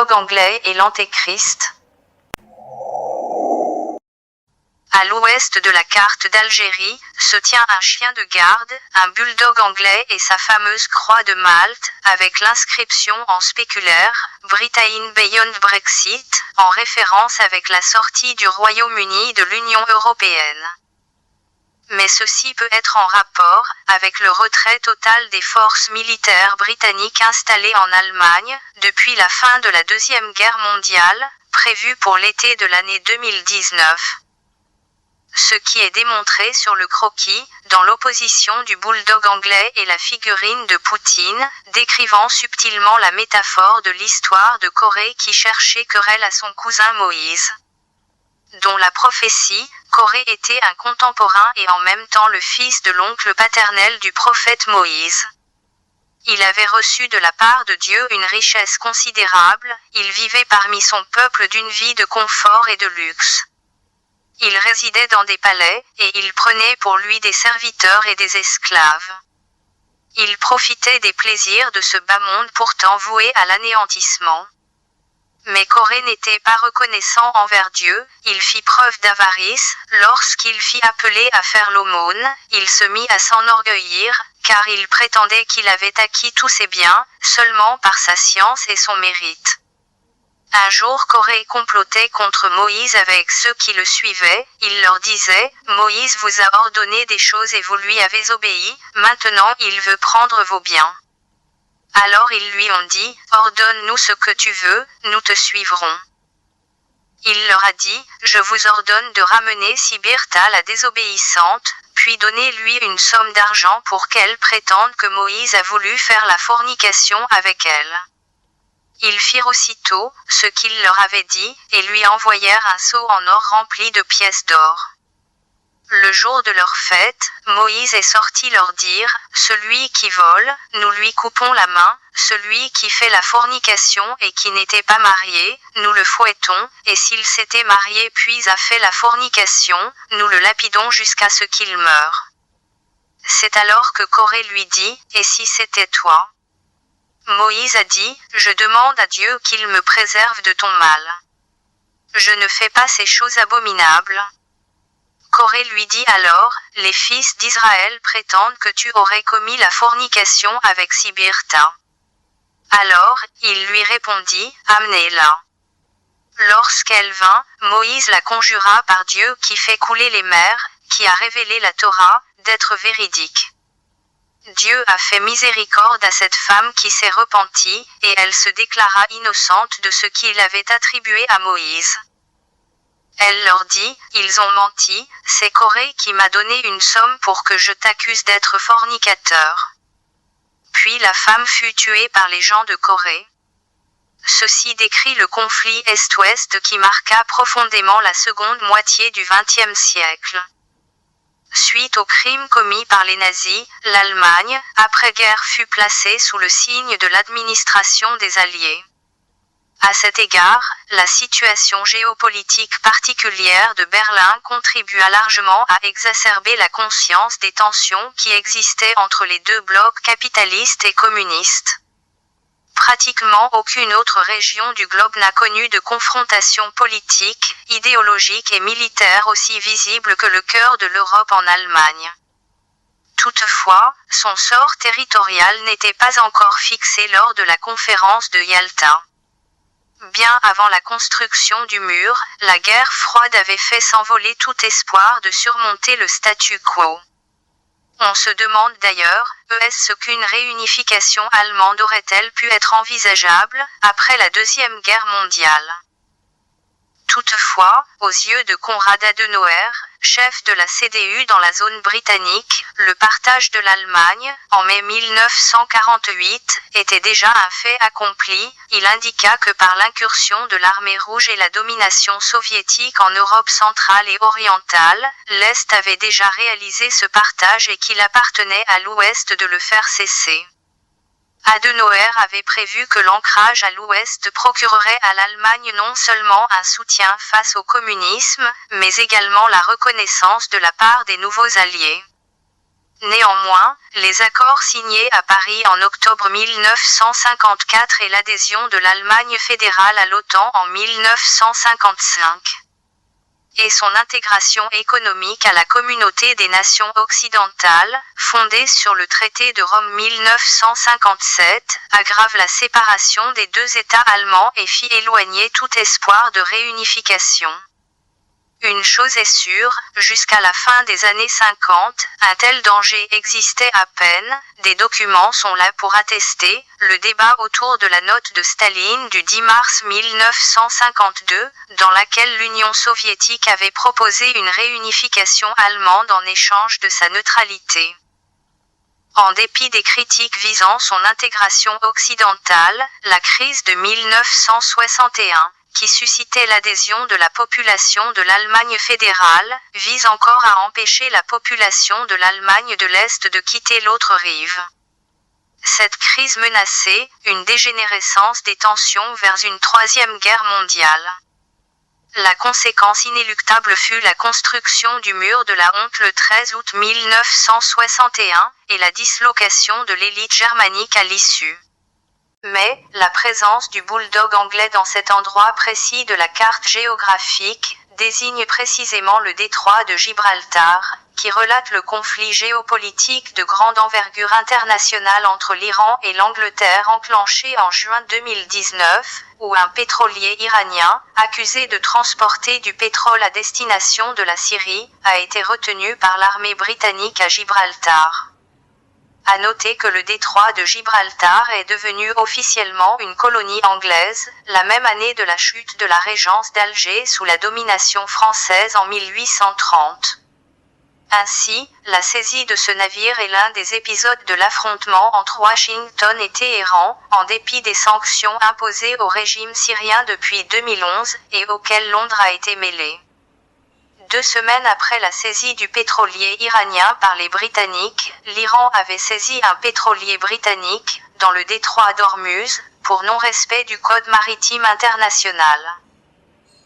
bulldog anglais et l'antéchrist. À l'ouest de la carte d'Algérie, se tient un chien de garde, un bulldog anglais et sa fameuse croix de Malte, avec l'inscription en spéculaire « Britain Beyond Brexit », en référence avec la sortie du Royaume-Uni de l'Union européenne. Mais ceci peut être en rapport avec le retrait total des forces militaires britanniques installées en Allemagne depuis la fin de la Deuxième Guerre mondiale, prévue pour l'été de l'année 2019. Ce qui est démontré sur le croquis, dans l'opposition du bulldog anglais et la figurine de Poutine, décrivant subtilement la métaphore de l'histoire de Corée qui cherchait querelle à son cousin Moïse. Dont la prophétie, Corée était un contemporain et en même temps le fils de l'oncle paternel du prophète Moïse. Il avait reçu de la part de Dieu une richesse considérable, il vivait parmi son peuple d'une vie de confort et de luxe. Il résidait dans des palais, et il prenait pour lui des serviteurs et des esclaves. Il profitait des plaisirs de ce bas monde pourtant voué à l'anéantissement. Mais Corée n'était pas reconnaissant envers Dieu, il fit preuve d'avarice, lorsqu'il fit appeler à faire l'aumône, il se mit à s'enorgueillir, car il prétendait qu'il avait acquis tous ses biens, seulement par sa science et son mérite. Un jour Corée complotait contre Moïse avec ceux qui le suivaient, il leur disait, « Moïse vous a ordonné des choses et vous lui avez obéi, maintenant il veut prendre vos biens. » Alors ils lui ont dit, « Ordonne-nous ce que tu veux, nous te suivrons. » Il leur a dit, « Je vous ordonne de ramener Sibirta la désobéissante, puis donnez-lui une somme d'argent pour qu'elle prétende que Moïse a voulu faire la fornication avec elle. » Ils firent aussitôt ce qu'il leur avait dit, et lui envoyèrent un seau en or rempli de pièces d'or. Le jour de leur fête, Moïse est sorti leur dire, « Celui qui vole, nous lui coupons la main, celui qui fait la fornication et qui n'était pas marié, nous le fouettons, et s'il s'était marié puis a fait la fornication, nous le lapidons jusqu'à ce qu'il meure. » C'est alors que Corée lui dit, « Et si c'était toi ?» Moïse a dit, « Je demande à Dieu qu'il me préserve de ton mal. Je ne fais pas ces choses abominables. » Corée lui dit alors, « Les fils d'Israël prétendent que tu aurais commis la fornication avec Sibirta. » Alors, il lui répondit, « Amenez-la. » Lorsqu'elle vint, Moïse la conjura par Dieu qui fait couler les mers, qui a révélé la Torah, d'être véridique. Dieu a fait miséricorde à cette femme qui s'est repentie, et elle se déclara innocente de ce qu'il avait attribué à Moïse. Elle leur dit, « Ils ont menti, c'est Corée qui m'a donné une somme pour que je t'accuse d'être fornicateur. » Puis la femme fut tuée par les gens de Corée. Ceci décrit le conflit Est-Ouest qui marqua profondément la seconde moitié du XXe siècle. Suite aux crimes commis par les nazis, l'Allemagne, après-guerre fut placée sous le signe de l'administration des Alliés. À cet égard, la situation géopolitique particulière de Berlin contribua largement à exacerber la conscience des tensions qui existaient entre les deux blocs capitalistes et communistes. Pratiquement aucune autre région du globe n'a connu de confrontation politique, idéologique et militaire aussi visible que le cœur de l'Europe en Allemagne. Toutefois, son sort territorial n'était pas encore fixé lors de la conférence de Yalta. Bien avant la construction du mur, la guerre froide avait fait s'envoler tout espoir de surmonter le statu quo. On se demande d'ailleurs, est-ce qu'une réunification allemande aurait-elle pu être envisageable, après la Deuxième Guerre mondiale? Toutefois, aux yeux de Konrad Adenauer, chef de la CDU dans la zone britannique, le partage de l'Allemagne, en mai 1948, était déjà un fait accompli. Il indiqua que par l'incursion de l'armée rouge et la domination soviétique en Europe centrale et orientale, l'Est avait déjà réalisé ce partage et qu'il appartenait à l'Ouest de le faire cesser. Adenauer avait prévu que l'ancrage à l'Ouest procurerait à l'Allemagne non seulement un soutien face au communisme, mais également la reconnaissance de la part des nouveaux alliés. Néanmoins, les accords signés à Paris en octobre 1954 et l'adhésion de l'Allemagne fédérale à l'OTAN en 1955 et son intégration économique à la communauté des nations occidentales, fondée sur le traité de Rome 1957, aggrave la séparation des deux États allemands et fit éloigner tout espoir de réunification. Une chose est sûre, jusqu'à la fin des années 50, un tel danger existait à peine, des documents sont là pour attester, le débat autour de la note de Staline du 10 mars 1952, dans laquelle l'Union soviétique avait proposé une réunification allemande en échange de sa neutralité. En dépit des critiques visant son intégration occidentale, la crise de 1961, qui suscitait l'adhésion de la population de l'Allemagne fédérale, vise encore à empêcher la population de l'Allemagne de l'Est de quitter l'autre rive. Cette crise menaçait une dégénérescence des tensions vers une troisième guerre mondiale. La conséquence inéluctable fut la construction du mur de la honte le 13 août 1961, et la dislocation de l'élite germanique à l'issue. Mais, la présence du bulldog anglais dans cet endroit précis de la carte géographique, désigne précisément le détroit de Gibraltar, qui relate le conflit géopolitique de grande envergure internationale entre l'Iran et l'Angleterre enclenché en juin 2019, où un pétrolier iranien, accusé de transporter du pétrole à destination de la Syrie, a été retenu par l'armée britannique à Gibraltar. À noter que le détroit de Gibraltar est devenu officiellement une colonie anglaise, la même année de la chute de la régence d'Alger sous la domination française en 1830. Ainsi, la saisie de ce navire est l'un des épisodes de l'affrontement entre Washington et Téhéran, en dépit des sanctions imposées au régime syrien depuis 2011, et auxquelles Londres a été mêlée. 2 semaines après la saisie du pétrolier iranien par les Britanniques, l'Iran avait saisi un pétrolier britannique, dans le détroit d'Ormuz, pour non-respect du Code maritime international.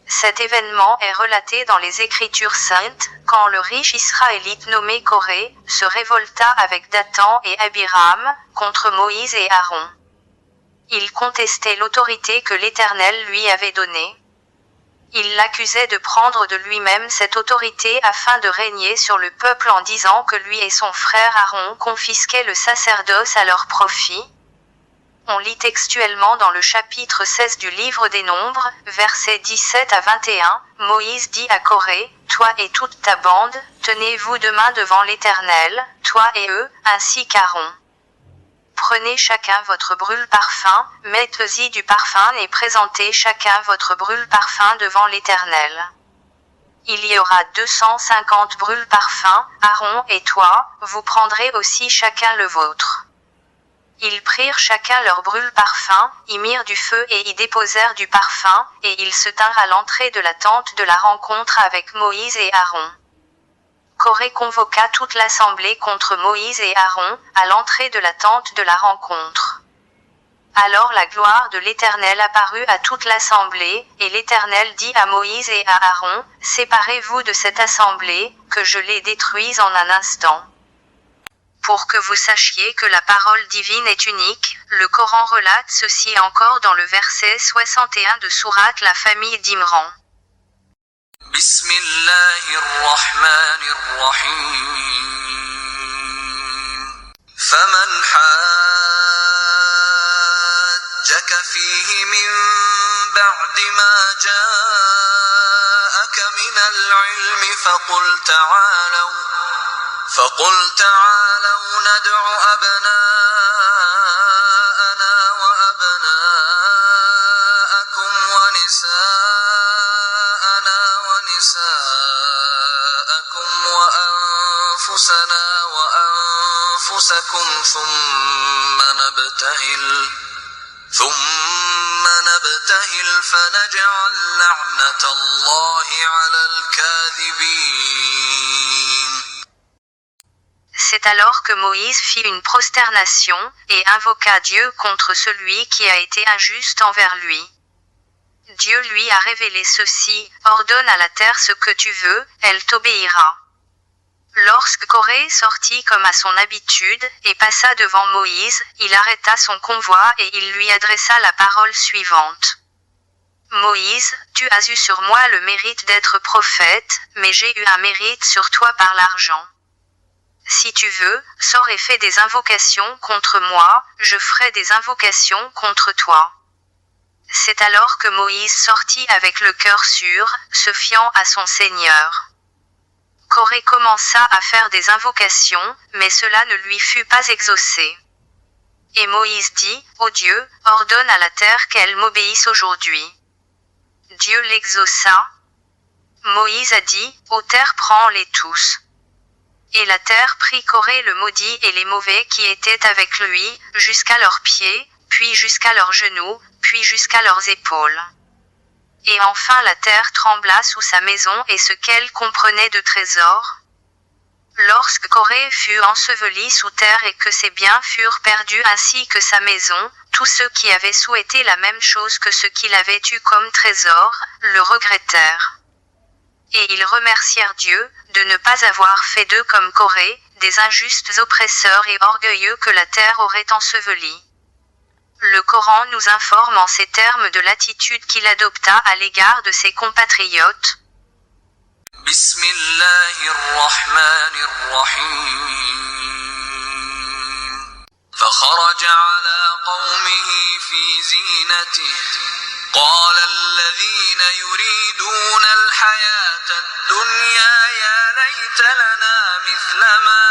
Cet événement est relaté dans les Écritures saintes, quand le riche Israélite nommé Coré, se révolta avec Dathan et Abiram, contre Moïse et Aaron. Il contestait l'autorité que l'Éternel lui avait donnée. Il l'accusait de prendre de lui-même cette autorité afin de régner sur le peuple en disant que lui et son frère Aaron confisquaient le sacerdoce à leur profit. On lit textuellement dans le chapitre 16 du livre des Nombres, versets 17 à 21, Moïse dit à Coré, « Toi et toute ta bande, tenez-vous demain devant l'Éternel, toi et eux, ainsi qu'Aaron. Prenez chacun votre brûle-parfum, mettez-y du parfum et présentez chacun votre brûle-parfum devant l'Éternel. Il y aura 250 brûle-parfums, Aaron et toi, vous prendrez aussi chacun le vôtre. » Ils prirent chacun leur brûle-parfum, y mirent du feu et y déposèrent du parfum, et ils se tinrent à l'entrée de la tente de la rencontre avec Moïse et Aaron. Coré convoqua toute l'assemblée contre Moïse et Aaron, à l'entrée de la tente de la rencontre. Alors la gloire de l'Éternel apparut à toute l'assemblée, et l'Éternel dit à Moïse et à Aaron, « Séparez-vous de cette assemblée, que je les détruise en un instant. » Pour que vous sachiez que la parole divine est unique, le Coran relate ceci encore dans le verset 61 de sourate la famille d'Imran. بسم الله الرحمن الرحيم فمن حاجك فيه من بعد ما جاءك من العلم فقل تعالوا ندع أبناءنا وأبناءكم ونساءنا ونساءكم وأنفسنا وأنفسكم ثم نبتهل فنجعل لعنة الله على الكاذبين. C'est alors que Moïse fit une prosternation, et invoqua Dieu contre celui qui a été injuste envers lui. Dieu lui a révélé ceci, ordonne à la terre ce que tu veux, elle t'obéira. Lorsque Corée sortit comme à son habitude, et passa devant Moïse, il arrêta son convoi et il lui adressa la parole suivante. Moïse, tu as eu sur moi le mérite d'être prophète, mais j'ai eu un mérite sur toi par l'argent. Si tu veux, sors et fais des invocations contre moi, je ferai des invocations contre toi. C'est alors que Moïse sortit avec le cœur sûr, se fiant à son Seigneur. Corée commença à faire des invocations, mais cela ne lui fut pas exaucé. Et Moïse dit, ô Dieu, ordonne à la terre qu'elle m'obéisse aujourd'hui. Dieu l'exauça. Moïse a dit, ô terre prends-les tous. Et la terre prit Corée le maudit et les mauvais qui étaient avec lui, jusqu'à leurs pieds, puis jusqu'à leurs genoux, puis jusqu'à leurs épaules. Et enfin la terre trembla sous sa maison et ce qu'elle comprenait de trésors. Lorsque Corée fut enseveli sous terre et que ses biens furent perdus ainsi que sa maison, tous ceux qui avaient souhaité la même chose que ce qu'il avait eu comme trésor, le regrettèrent. Et ils remercièrent Dieu, de ne pas avoir fait d'eux comme Corée, des injustes oppresseurs et orgueilleux que la terre aurait ensevelis. Le Coran nous informe en ces termes de l'attitude qu'il adopta à l'égard de ses compatriotes. Bismillahirrahmanirrahim. فخرج على قومه في زينته قال الذين يريدون الحياة الدنيا يا ليت لنا مثل ما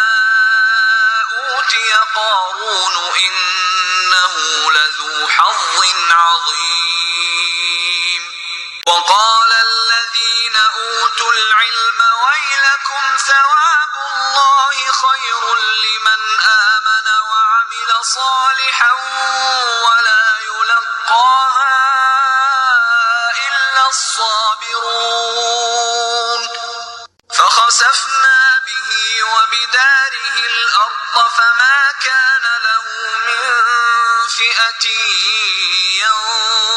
أوتي قارون إنه لذو حظ عظيم وقال الذين أوتوا العلم ويلكم ثواب الله خير لمن آمن وعمل صالحا ولا يلقاها إلا الصابرون فخسفنا به وبداره الأرض فما كان له من فئة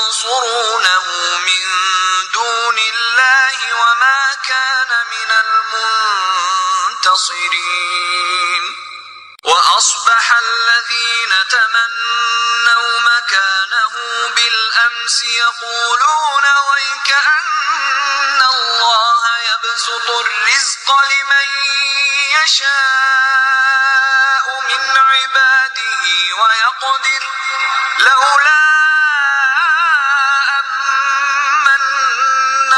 ينصرونه من دون الله وما كان من المنتصرين وأصبح الذين تمنوا مكانه بالأمس يقولون ويكأن الله يبسط الرزق لمن يشاء من عباده ويقدر لولا أمن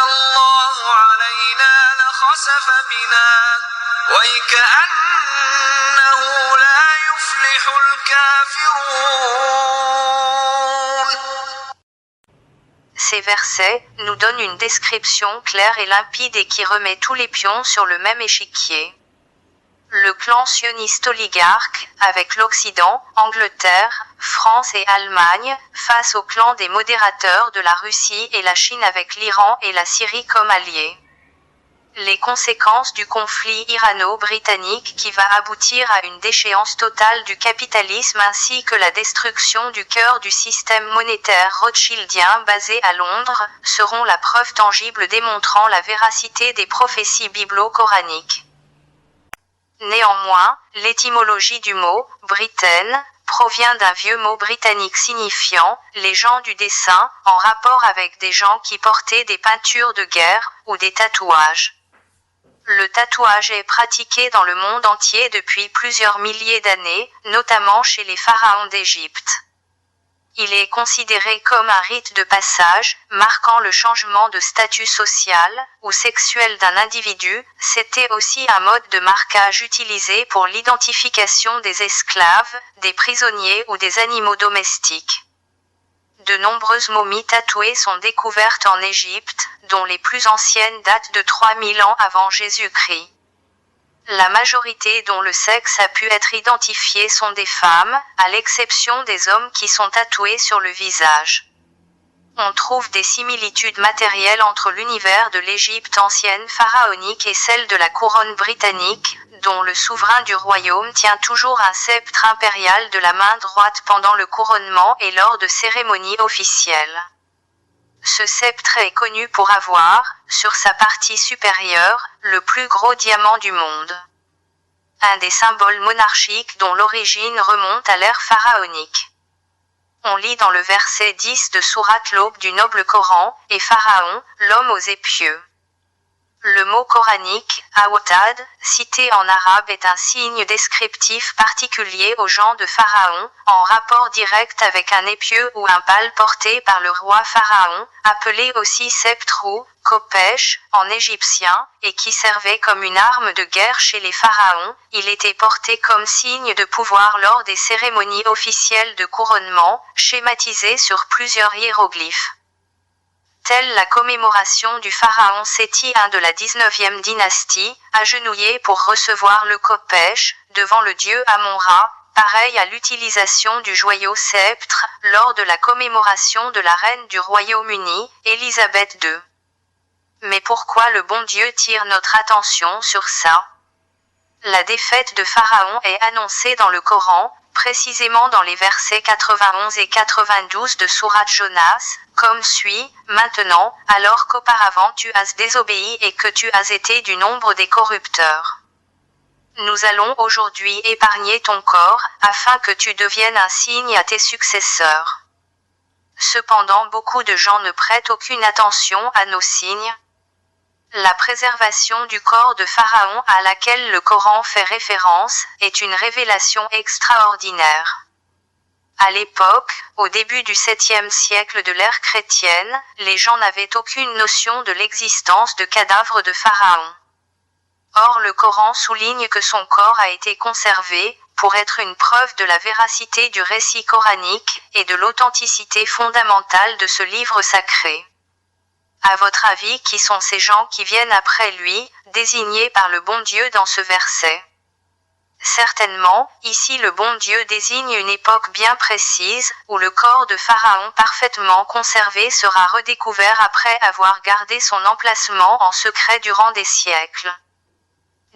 الله علينا لخسف بنا ويكأنه لا يفلح الكافرون. Ces versets nous donnent une description claire et limpide et qui remet tous les pions sur le même échiquier. Le clan sioniste oligarque, avec l'Occident, Angleterre, France et Allemagne, face au clan des modérateurs de la Russie et la Chine avec l'Iran et la Syrie comme alliés. Les conséquences du conflit irano-britannique qui va aboutir à une déchéance totale du capitalisme ainsi que la destruction du cœur du système monétaire rothschildien basé à Londres, seront la preuve tangible démontrant la véracité des prophéties biblo-coraniques. Néanmoins, l'étymologie du mot « Britain » provient d'un vieux mot britannique signifiant « les gens du dessin » en rapport avec des gens qui portaient des peintures de guerre ou des tatouages. Le tatouage est pratiqué dans le monde entier depuis plusieurs milliers d'années, notamment chez les pharaons d'Égypte. Il est considéré comme un rite de passage, marquant le changement de statut social ou sexuel d'un individu. C'était aussi un mode de marquage utilisé pour l'identification des esclaves, des prisonniers ou des animaux domestiques. De nombreuses momies tatouées sont découvertes en Égypte, dont les plus anciennes datent de 3000 ans avant Jésus-Christ. La majorité dont le sexe a pu être identifié sont des femmes, à l'exception des hommes qui sont tatoués sur le visage. On trouve des similitudes matérielles entre l'univers de l'Égypte ancienne pharaonique et celle de la couronne britannique, dont le souverain du royaume tient toujours un sceptre impérial de la main droite pendant le couronnement et lors de cérémonies officielles. Ce sceptre est connu pour avoir, sur sa partie supérieure, le plus gros diamant du monde. un des symboles monarchiques dont l'origine remonte à l'ère pharaonique. On lit dans le verset 10 de Sourate l'Aube du noble Coran, et Pharaon, l'homme aux épieux. Le mot coranique, awtad, cité en arabe est un signe descriptif particulier au genre de pharaon, en rapport direct avec un épieu ou un pal porté par le roi pharaon, appelé aussi sceptre ou kopèche en égyptien, et qui servait comme une arme de guerre chez les pharaons. Il était porté comme signe de pouvoir lors des cérémonies officielles de couronnement, schématisées sur plusieurs hiéroglyphes. Telle la commémoration du pharaon Séti I de la 19e dynastie, agenouillé pour recevoir le kopèche, devant le dieu Amon-Ra, pareil à l'utilisation du joyau sceptre, lors de la commémoration de la reine du Royaume-Uni, Élisabeth II. Mais pourquoi le bon Dieu tire notre attention sur ça? La défaite de Pharaon est annoncée dans le Coran, précisément dans les versets 91 et 92 de Sourate Jonas, comme suit, maintenant, alors qu'auparavant tu as désobéi et que tu as été du nombre des corrupteurs. Nous allons aujourd'hui épargner ton corps, afin que tu deviennes un signe à tes successeurs. Cependant beaucoup de gens ne prêtent aucune attention à nos signes. La préservation du corps de Pharaon à laquelle le Coran fait référence, est une révélation extraordinaire. À l'époque, au début du 7e siècle de l'ère chrétienne, les gens n'avaient aucune notion de l'existence de cadavres de Pharaon. Or le Coran souligne que son corps a été conservé, pour être une preuve de la véracité du récit coranique, et de l'authenticité fondamentale de ce livre sacré. À votre avis, qui sont ces gens qui viennent après lui, désignés par le bon Dieu dans ce verset? Certainement, ici le bon Dieu désigne une époque bien précise, où le corps de Pharaon parfaitement conservé sera redécouvert après avoir gardé son emplacement en secret durant des siècles.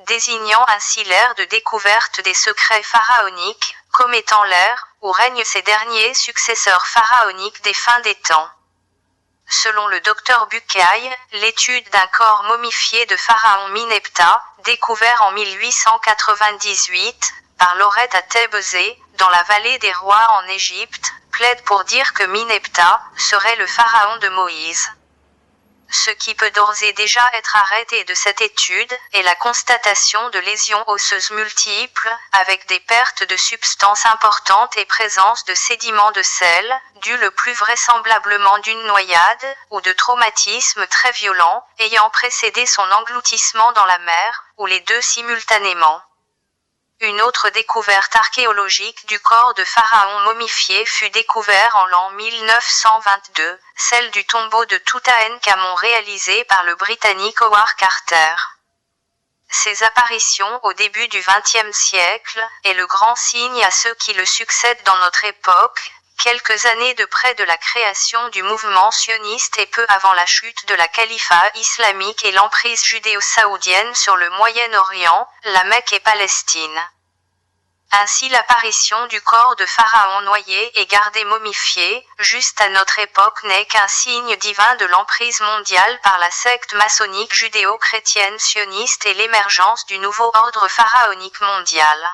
Désignant ainsi l'ère de découverte des secrets pharaoniques, comme étant l'ère où règnent ces derniers successeurs pharaoniques des fins des temps. Selon le docteur Bucaille, l'étude d'un corps momifié de Pharaon Minepta, découvert en 1898, par Lorette à Thébésée, dans la vallée des rois en Égypte, plaide pour dire que Minepta serait le pharaon de Moïse. Ce qui peut d'ores et déjà être arrêté de cette étude est la constatation de lésions osseuses multiples, avec des pertes de substances importantes et présence de sédiments de sel, dus le plus vraisemblablement d'une noyade, ou de traumatismes très violents, ayant précédé son engloutissement dans la mer, ou les deux simultanément. Une autre découverte archéologique du corps de Pharaon momifié fut découverte en l'an 1922, celle du tombeau de Toutankhamon réalisée par le Britannique Howard Carter. Ces apparitions au début du XXe siècle est le grand signe à ceux qui le succèdent dans notre époque, quelques années de près de la création du mouvement sioniste et peu avant la chute de la califat islamique et l'emprise judéo-saoudienne sur le Moyen-Orient, la Mecque et Palestine. Ainsi l'apparition du corps de Pharaon noyé et gardé momifié, juste à notre époque n'est qu'un signe divin de l'emprise mondiale par la secte maçonnique judéo-chrétienne sioniste et l'émergence du nouveau ordre pharaonique mondial.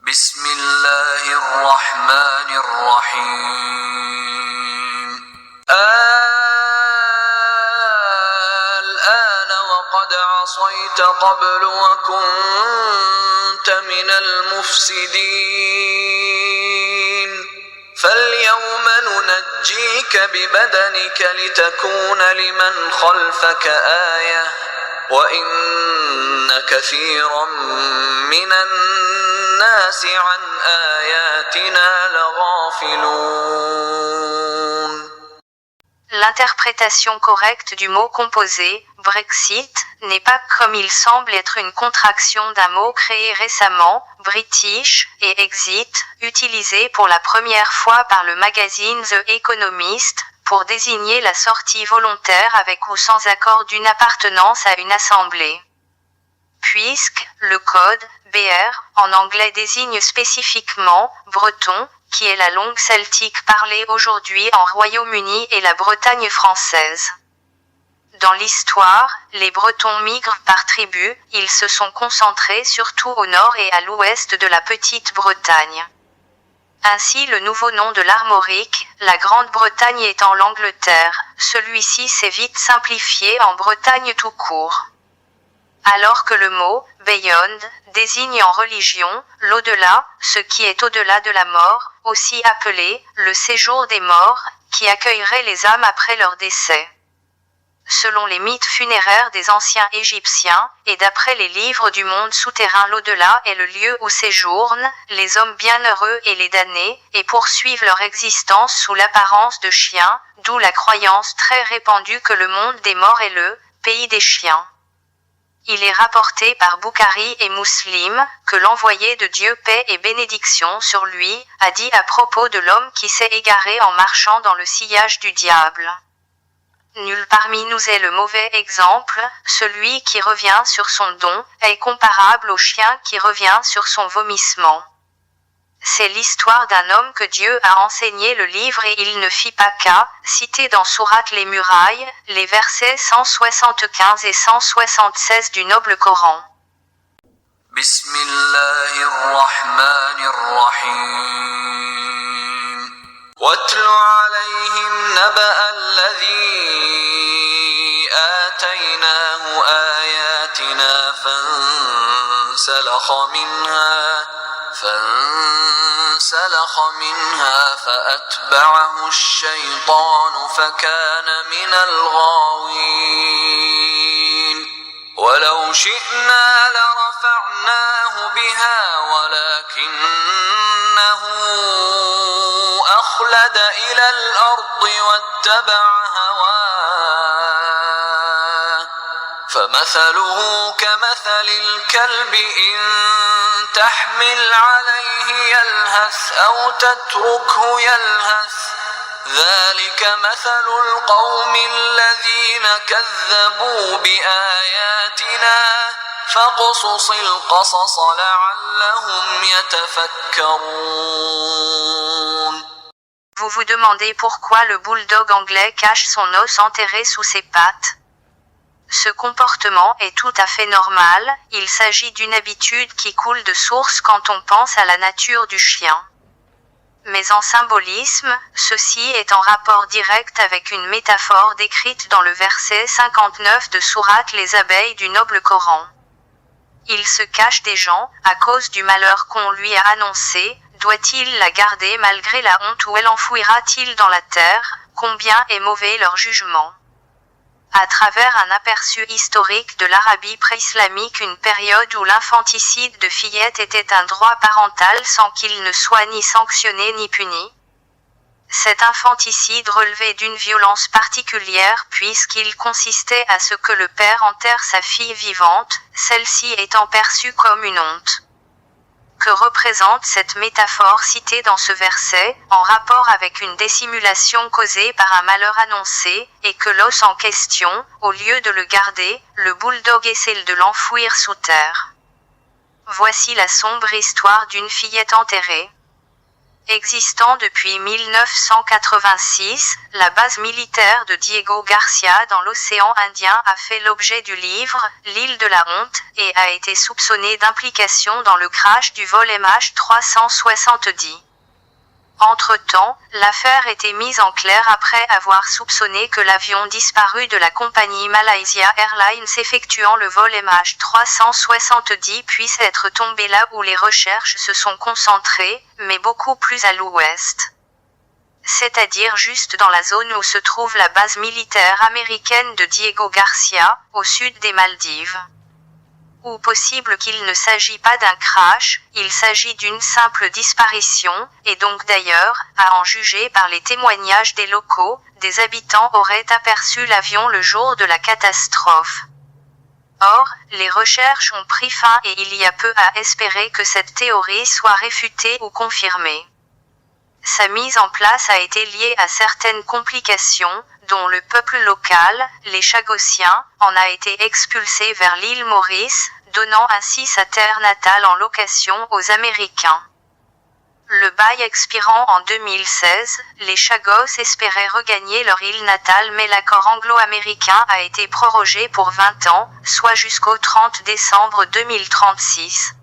بسم الله الرحمن الرحيم الآن وقد عصيت قبل وكنت من المفسدين فاليوم ننجيك ببدنك لتكون لمن خلفك آية وإن كثيرا من الناس عن آياتنا لغافلون. L'interprétation correcte du mot composé, Brexit, n'est pas comme il semble être une contraction d'un mot créé récemment, British, et exit, utilisé pour la première fois par le magazine The Economist, pour désigner la sortie volontaire avec ou sans accord d'une appartenance à une assemblée. Puisque, le code, BR, en anglais désigne spécifiquement, breton, qui est la langue celtique parlée aujourd'hui en Royaume-Uni et la Bretagne française. Dans l'histoire, les Bretons migrent par tribus, ils se sont concentrés surtout au nord et à l'ouest de la Petite-Bretagne. Ainsi le nouveau nom de l'Armorique, la Grande-Bretagne étant l'Angleterre, celui-ci s'est vite simplifié en Bretagne tout court. Alors que le mot « beyond » désigne en religion, l'au-delà, ce qui est au-delà de la mort, aussi appelé « le séjour des morts », qui accueillerait les âmes après leur décès. Selon les mythes funéraires des anciens Égyptiens, et d'après les livres du monde souterrain, l'au-delà est le lieu où séjournent les hommes bienheureux et les damnés, et poursuivent leur existence sous l'apparence de chiens, d'où la croyance très répandue que le monde des morts est le pays des chiens. Il est rapporté par Boukhari et Muslim que l'envoyé de Dieu, paix et bénédiction sur lui, a dit à propos de l'homme qui s'est égaré en marchant dans le sillage du diable. Nul parmi nous est le mauvais exemple, celui qui revient sur son don est comparable au chien qui revient sur son vomissement. C'est l'histoire d'un homme que Dieu a enseigné le livre et il ne fit pas cas, cité dans Sourate les Murailles, les versets 175 et 176 du noble Coran. Bismillahirrahmanirrahim. واتل عليهم نبأ الذي آتيناه آياتنا فانسلخ منها فأتبعه الشيطان فكان من الغاوين ولو شئنا لرفعناه بها ولكنه أخلد إلى الأرض واتبع هواه فمثله كمثل الكلب إن تحمل عليه يلهث أو تتركه يلهث ذلك مثل القوم الذين كذبوا بآياتنا فاقصص القصص لعلهم يتفكرون. Vous vous demandez pourquoi le bulldog anglais cache son os enterré sous ses pattes? Ce comportement est tout à fait normal, il s'agit d'une habitude qui coule de source quand on pense à la nature du chien. Mais en symbolisme, ceci est en rapport direct avec une métaphore décrite dans le verset 59 de Sourate les abeilles du noble Coran. Il se cache des gens, à cause du malheur qu'on lui a annoncé, doit-il la garder malgré la honte ou l'enfouira-t-il dans la terre? Combien est mauvais leur jugement. À travers un aperçu historique de l'Arabie pré-islamique, une période où l'infanticide de fillettes était un droit parental sans qu'il ne soit ni sanctionné ni puni. Cet infanticide relevait d'une violence particulière puisqu'il consistait à ce que le père enterre sa fille vivante, celle-ci étant perçue comme une honte. Que représente cette métaphore citée dans ce verset, en rapport avec une dissimulation causée par un malheur annoncé, et que l'os en question, au lieu de le garder, le bulldog essaie de l'enfouir sous terre. Voici la sombre histoire d'une fillette enterrée. Existant depuis 1986, la base militaire de Diego Garcia dans l'océan Indien a fait l'objet du livre « L'île de la honte » et a été soupçonnée d'implication dans le crash du vol MH370. Entre-temps, l'affaire était mise en clair après avoir soupçonné que l'avion disparu de la compagnie Malaysia Airlines effectuant le vol MH370 puisse être tombé là où les recherches se sont concentrées, mais beaucoup plus à l'ouest. C'est-à-dire juste dans la zone où se trouve la base militaire américaine de Diego Garcia, au sud des Maldives. Ou possible qu'il ne s'agit pas d'un crash, il s'agit d'une simple disparition, et donc d'ailleurs, à en juger par les témoignages des locaux, des habitants auraient aperçu l'avion le jour de la catastrophe. Or, les recherches ont pris fin et il y a peu à espérer que cette théorie soit réfutée ou confirmée. Sa mise en place a été liée à certaines complications, dont le peuple local, les Chagossiens, en a été expulsé vers l'île Maurice, donnant ainsi sa terre natale en location aux Américains. Le bail expirant en 2016, les Chagos espéraient regagner leur île natale, mais l'accord anglo-américain a été prorogé pour 20 ans, soit jusqu'au 30 décembre 2036.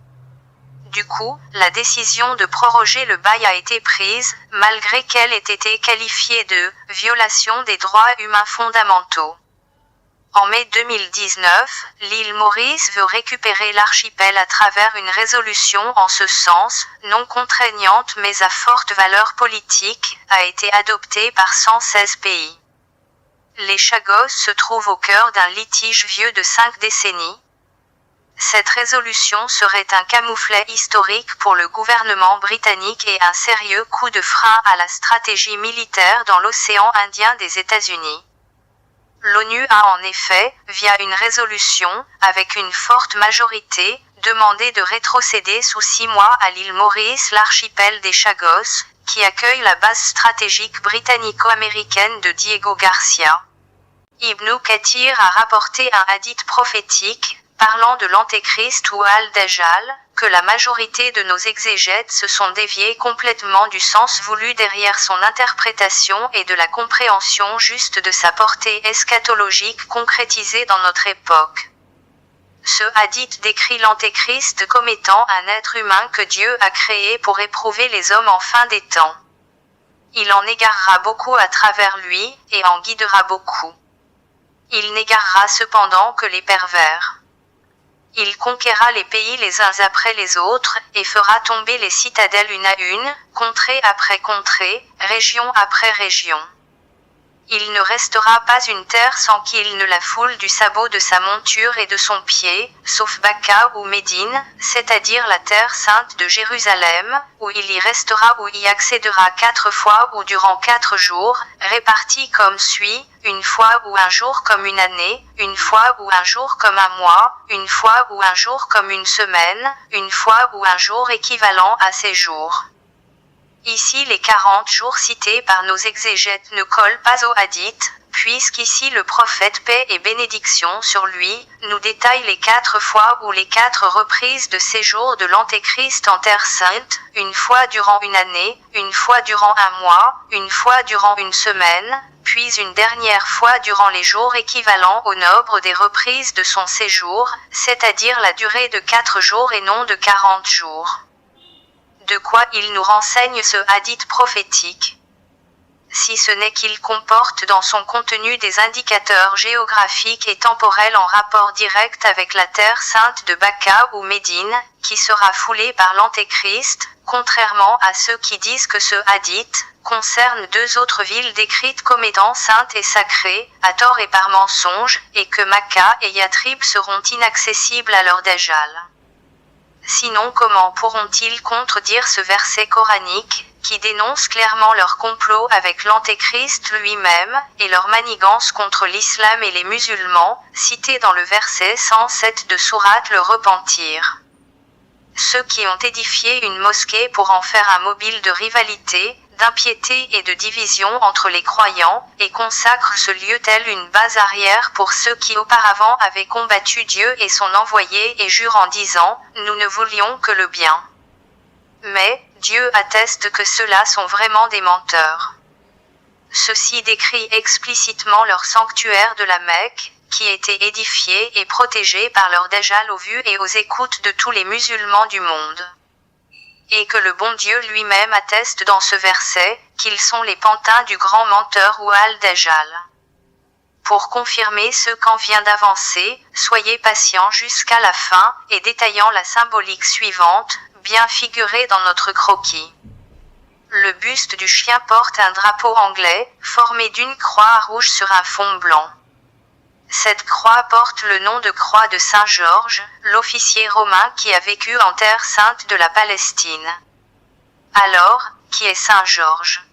Du coup, la décision de proroger le bail a été prise, malgré qu'elle ait été qualifiée de « violation des droits humains fondamentaux ». En mai 2019, l'île Maurice veut récupérer l'archipel à travers une résolution en ce sens, non contraignante mais à forte valeur politique, a été adoptée par 116 pays. Les Chagos se trouvent au cœur d'un litige vieux de 5 décennies. Cette résolution serait un camouflet historique pour le gouvernement britannique et un sérieux coup de frein à la stratégie militaire dans l'océan Indien des États-Unis. L'ONU a en effet, via une résolution, avec une forte majorité, demandé de rétrocéder sous 6 mois à l'île Maurice l'archipel des Chagos, qui accueille la base stratégique britannico-américaine de Diego Garcia. Ibn Kathir a rapporté un hadith prophétique, parlant de l'Antéchrist ou Al-Dajjal, que la majorité de nos exégètes se sont déviés complètement du sens voulu derrière son interprétation et de la compréhension juste de sa portée eschatologique concrétisée dans notre époque. Ce hadith décrit l'Antéchrist comme étant un être humain que Dieu a créé pour éprouver les hommes en fin des temps. Il en égarera beaucoup à travers lui, et en guidera beaucoup. Il n'égarera cependant que les pervers. Il conquérera les pays les uns après les autres, et fera tomber les citadelles une à une, contrée après contrée, région après région. Il ne restera pas une terre sans qu'il ne la foule du sabot de sa monture et de son pied, sauf Bakka ou Médine, c'est-à-dire la terre sainte de Jérusalem, où il y restera ou y accédera 4 fois ou durant 4 jours, répartis comme suit, une fois ou un jour comme une année, une fois ou un jour comme un mois, une fois ou un jour comme une semaine, une fois ou un jour équivalent à ces jours. Ici les 40 jours cités par nos exégètes ne collent pas au hadith, puisqu'ici le prophète paix et bénédiction sur lui, nous détaille les 4 fois ou les 4 reprises de séjour de l'Antéchrist en Terre Sainte, une fois durant une année, une fois durant un mois, une fois durant une semaine, puis une dernière fois durant les jours équivalents au nombre des reprises de son séjour, c'est-à-dire la durée de 4 jours et non de 40 jours. De quoi il nous renseigne ce hadith prophétique? Si ce n'est qu'il comporte dans son contenu des indicateurs géographiques et temporels en rapport direct avec la terre sainte de Bakka ou Médine, qui sera foulée par l'Antéchrist, contrairement à ceux qui disent que ce hadith concerne 2 autres villes décrites comme étant saintes et sacrées, à tort et par mensonge, et que Makka et Yatrib seront inaccessibles à leur Dajjal. Sinon comment pourront-ils contredire ce verset coranique, qui dénonce clairement leur complot avec l'Antéchrist lui-même, et leur manigance contre l'islam et les musulmans, cités dans le verset 107 de Sourate le Repentir. Ceux qui ont édifié une mosquée pour en faire un mobile de rivalité, d'impiété et de division entre les croyants, et consacrent ce lieu tel une base arrière pour ceux qui auparavant avaient combattu Dieu et son envoyé et jurent en disant « Nous ne voulions que le bien ». Mais, Dieu atteste que ceux-là sont vraiment des menteurs. Ceux-ci décrit explicitement leur sanctuaire de la Mecque, qui était édifié et protégé par leur Dajjal aux vues et aux écoutes de tous les musulmans du monde. Et que le bon Dieu lui-même atteste dans ce verset, qu'ils sont les pantins du grand menteur ou Al-Dajjal. Pour confirmer ce qu'en vient d'avancer, soyez patients jusqu'à la fin, et détaillant la symbolique suivante, bien figurée dans notre croquis. Le buste du chien porte un drapeau anglais, formé d'une croix rouge sur un fond blanc. Cette croix porte le nom de croix de Saint Georges, l'officier romain qui a vécu en terre sainte de la Palestine. Alors, qui est Saint Georges?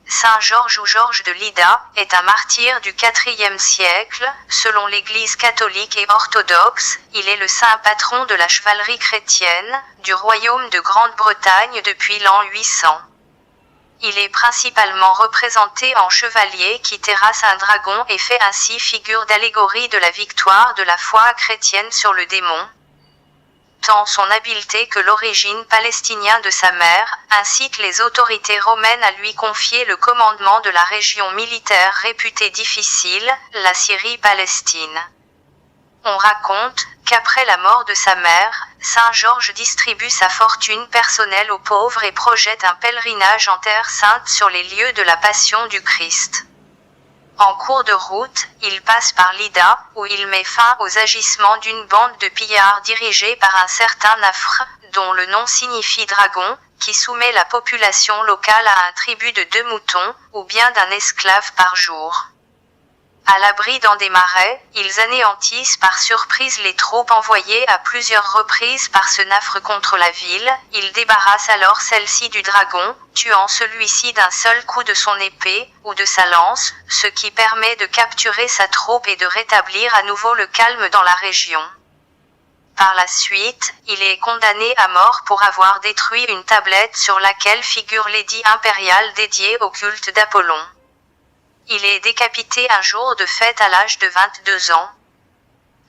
Saint Georges ou Georges de Lydda est un martyr du IVe siècle, selon l'Église catholique et orthodoxe, il est le saint patron de la chevalerie chrétienne, du royaume de Grande-Bretagne depuis l'an 800. Il est principalement représenté en chevalier qui terrasse un dragon et fait ainsi figure d'allégorie de la victoire de la foi chrétienne sur le démon. tant son habileté que l'origine palestinienne de sa mère, incite les autorités romaines à lui confier le commandement de la région militaire réputée difficile, la Syrie-Palestine. On raconte qu'après la mort de sa mère, Saint Georges distribue sa fortune personnelle aux pauvres et projette un pèlerinage en Terre Sainte sur les lieux de la Passion du Christ. En cours de route, il passe par Lydda, où il met fin aux agissements d'une bande de pillards dirigée par un certain Nafre, dont le nom signifie dragon, qui soumet la population locale à un tribut de 2 moutons, ou bien d'un esclave par jour. À l'abri dans des marais, ils anéantissent par surprise les troupes envoyées à plusieurs reprises par ce Nafre contre la ville. Ils débarrassent alors celle-ci du dragon, tuant celui-ci d'un seul coup de son épée, ou de sa lance, ce qui permet de capturer sa troupe et de rétablir à nouveau le calme dans la région. Par la suite, il est condamné à mort pour avoir détruit une tablette sur laquelle figure l'édit impérial dédié au culte d'Apollon. Il est décapité un jour de fête à l'âge de 22 ans.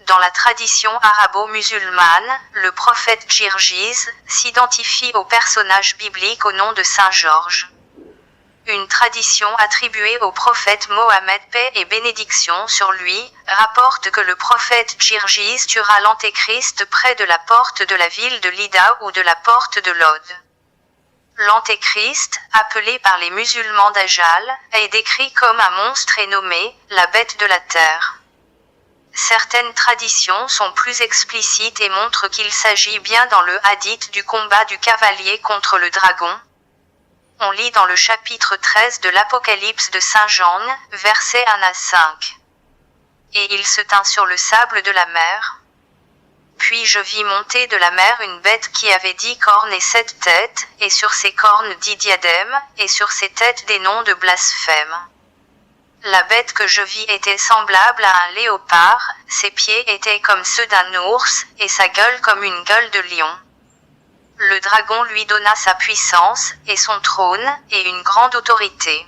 Dans la tradition arabo-musulmane, le prophète Girgise s'identifie au personnage biblique au nom de Saint Georges. Une tradition attribuée au prophète Mohammed, paix et bénédiction sur lui, rapporte que le prophète Girgise tuera l'Antéchrist près de la porte de la ville de Lydda ou de la porte de Lod. L'Antéchrist, appelé par les musulmans Dajjal, est décrit comme un monstre et nommé « la bête de la terre ». Certaines traditions sont plus explicites et montrent qu'il s'agit bien dans le hadith du combat du cavalier contre le dragon. On lit dans le chapitre 13 de l'Apocalypse de Saint Jean, versets 1 à 5. Et il se tint sur le sable de la mer. Puis je vis monter de la mer une bête qui avait 10 cornes et 7 têtes, et sur ses cornes 10 diadèmes, et sur ses têtes des noms de blasphème. La bête que je vis était semblable à un léopard, ses pieds étaient comme ceux d'un ours, et sa gueule comme une gueule de lion. Le dragon lui donna sa puissance, et son trône, et une grande autorité.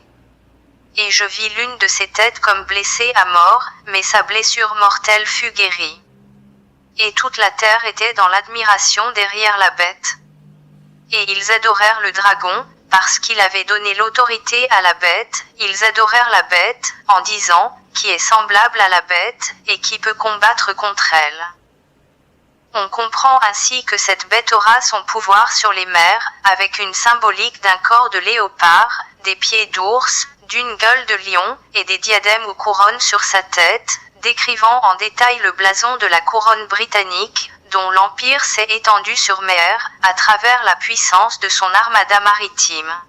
Et je vis l'une de ses têtes comme blessée à mort, mais sa blessure mortelle fut guérie. Et toute la terre était dans l'admiration derrière la bête. Et ils adorèrent le dragon, parce qu'il avait donné l'autorité à la bête, ils adorèrent la bête, en disant, qui est semblable à la bête, et qui peut combattre contre elle. On comprend ainsi que cette bête aura son pouvoir sur les mers, avec une symbolique d'un corps de léopard, des pieds d'ours, d'une gueule de lion, et des diadèmes ou couronnes sur sa tête, décrivant en détail le blason de la couronne britannique, dont l'empire s'est étendu sur mer, à travers la puissance de son armada maritime.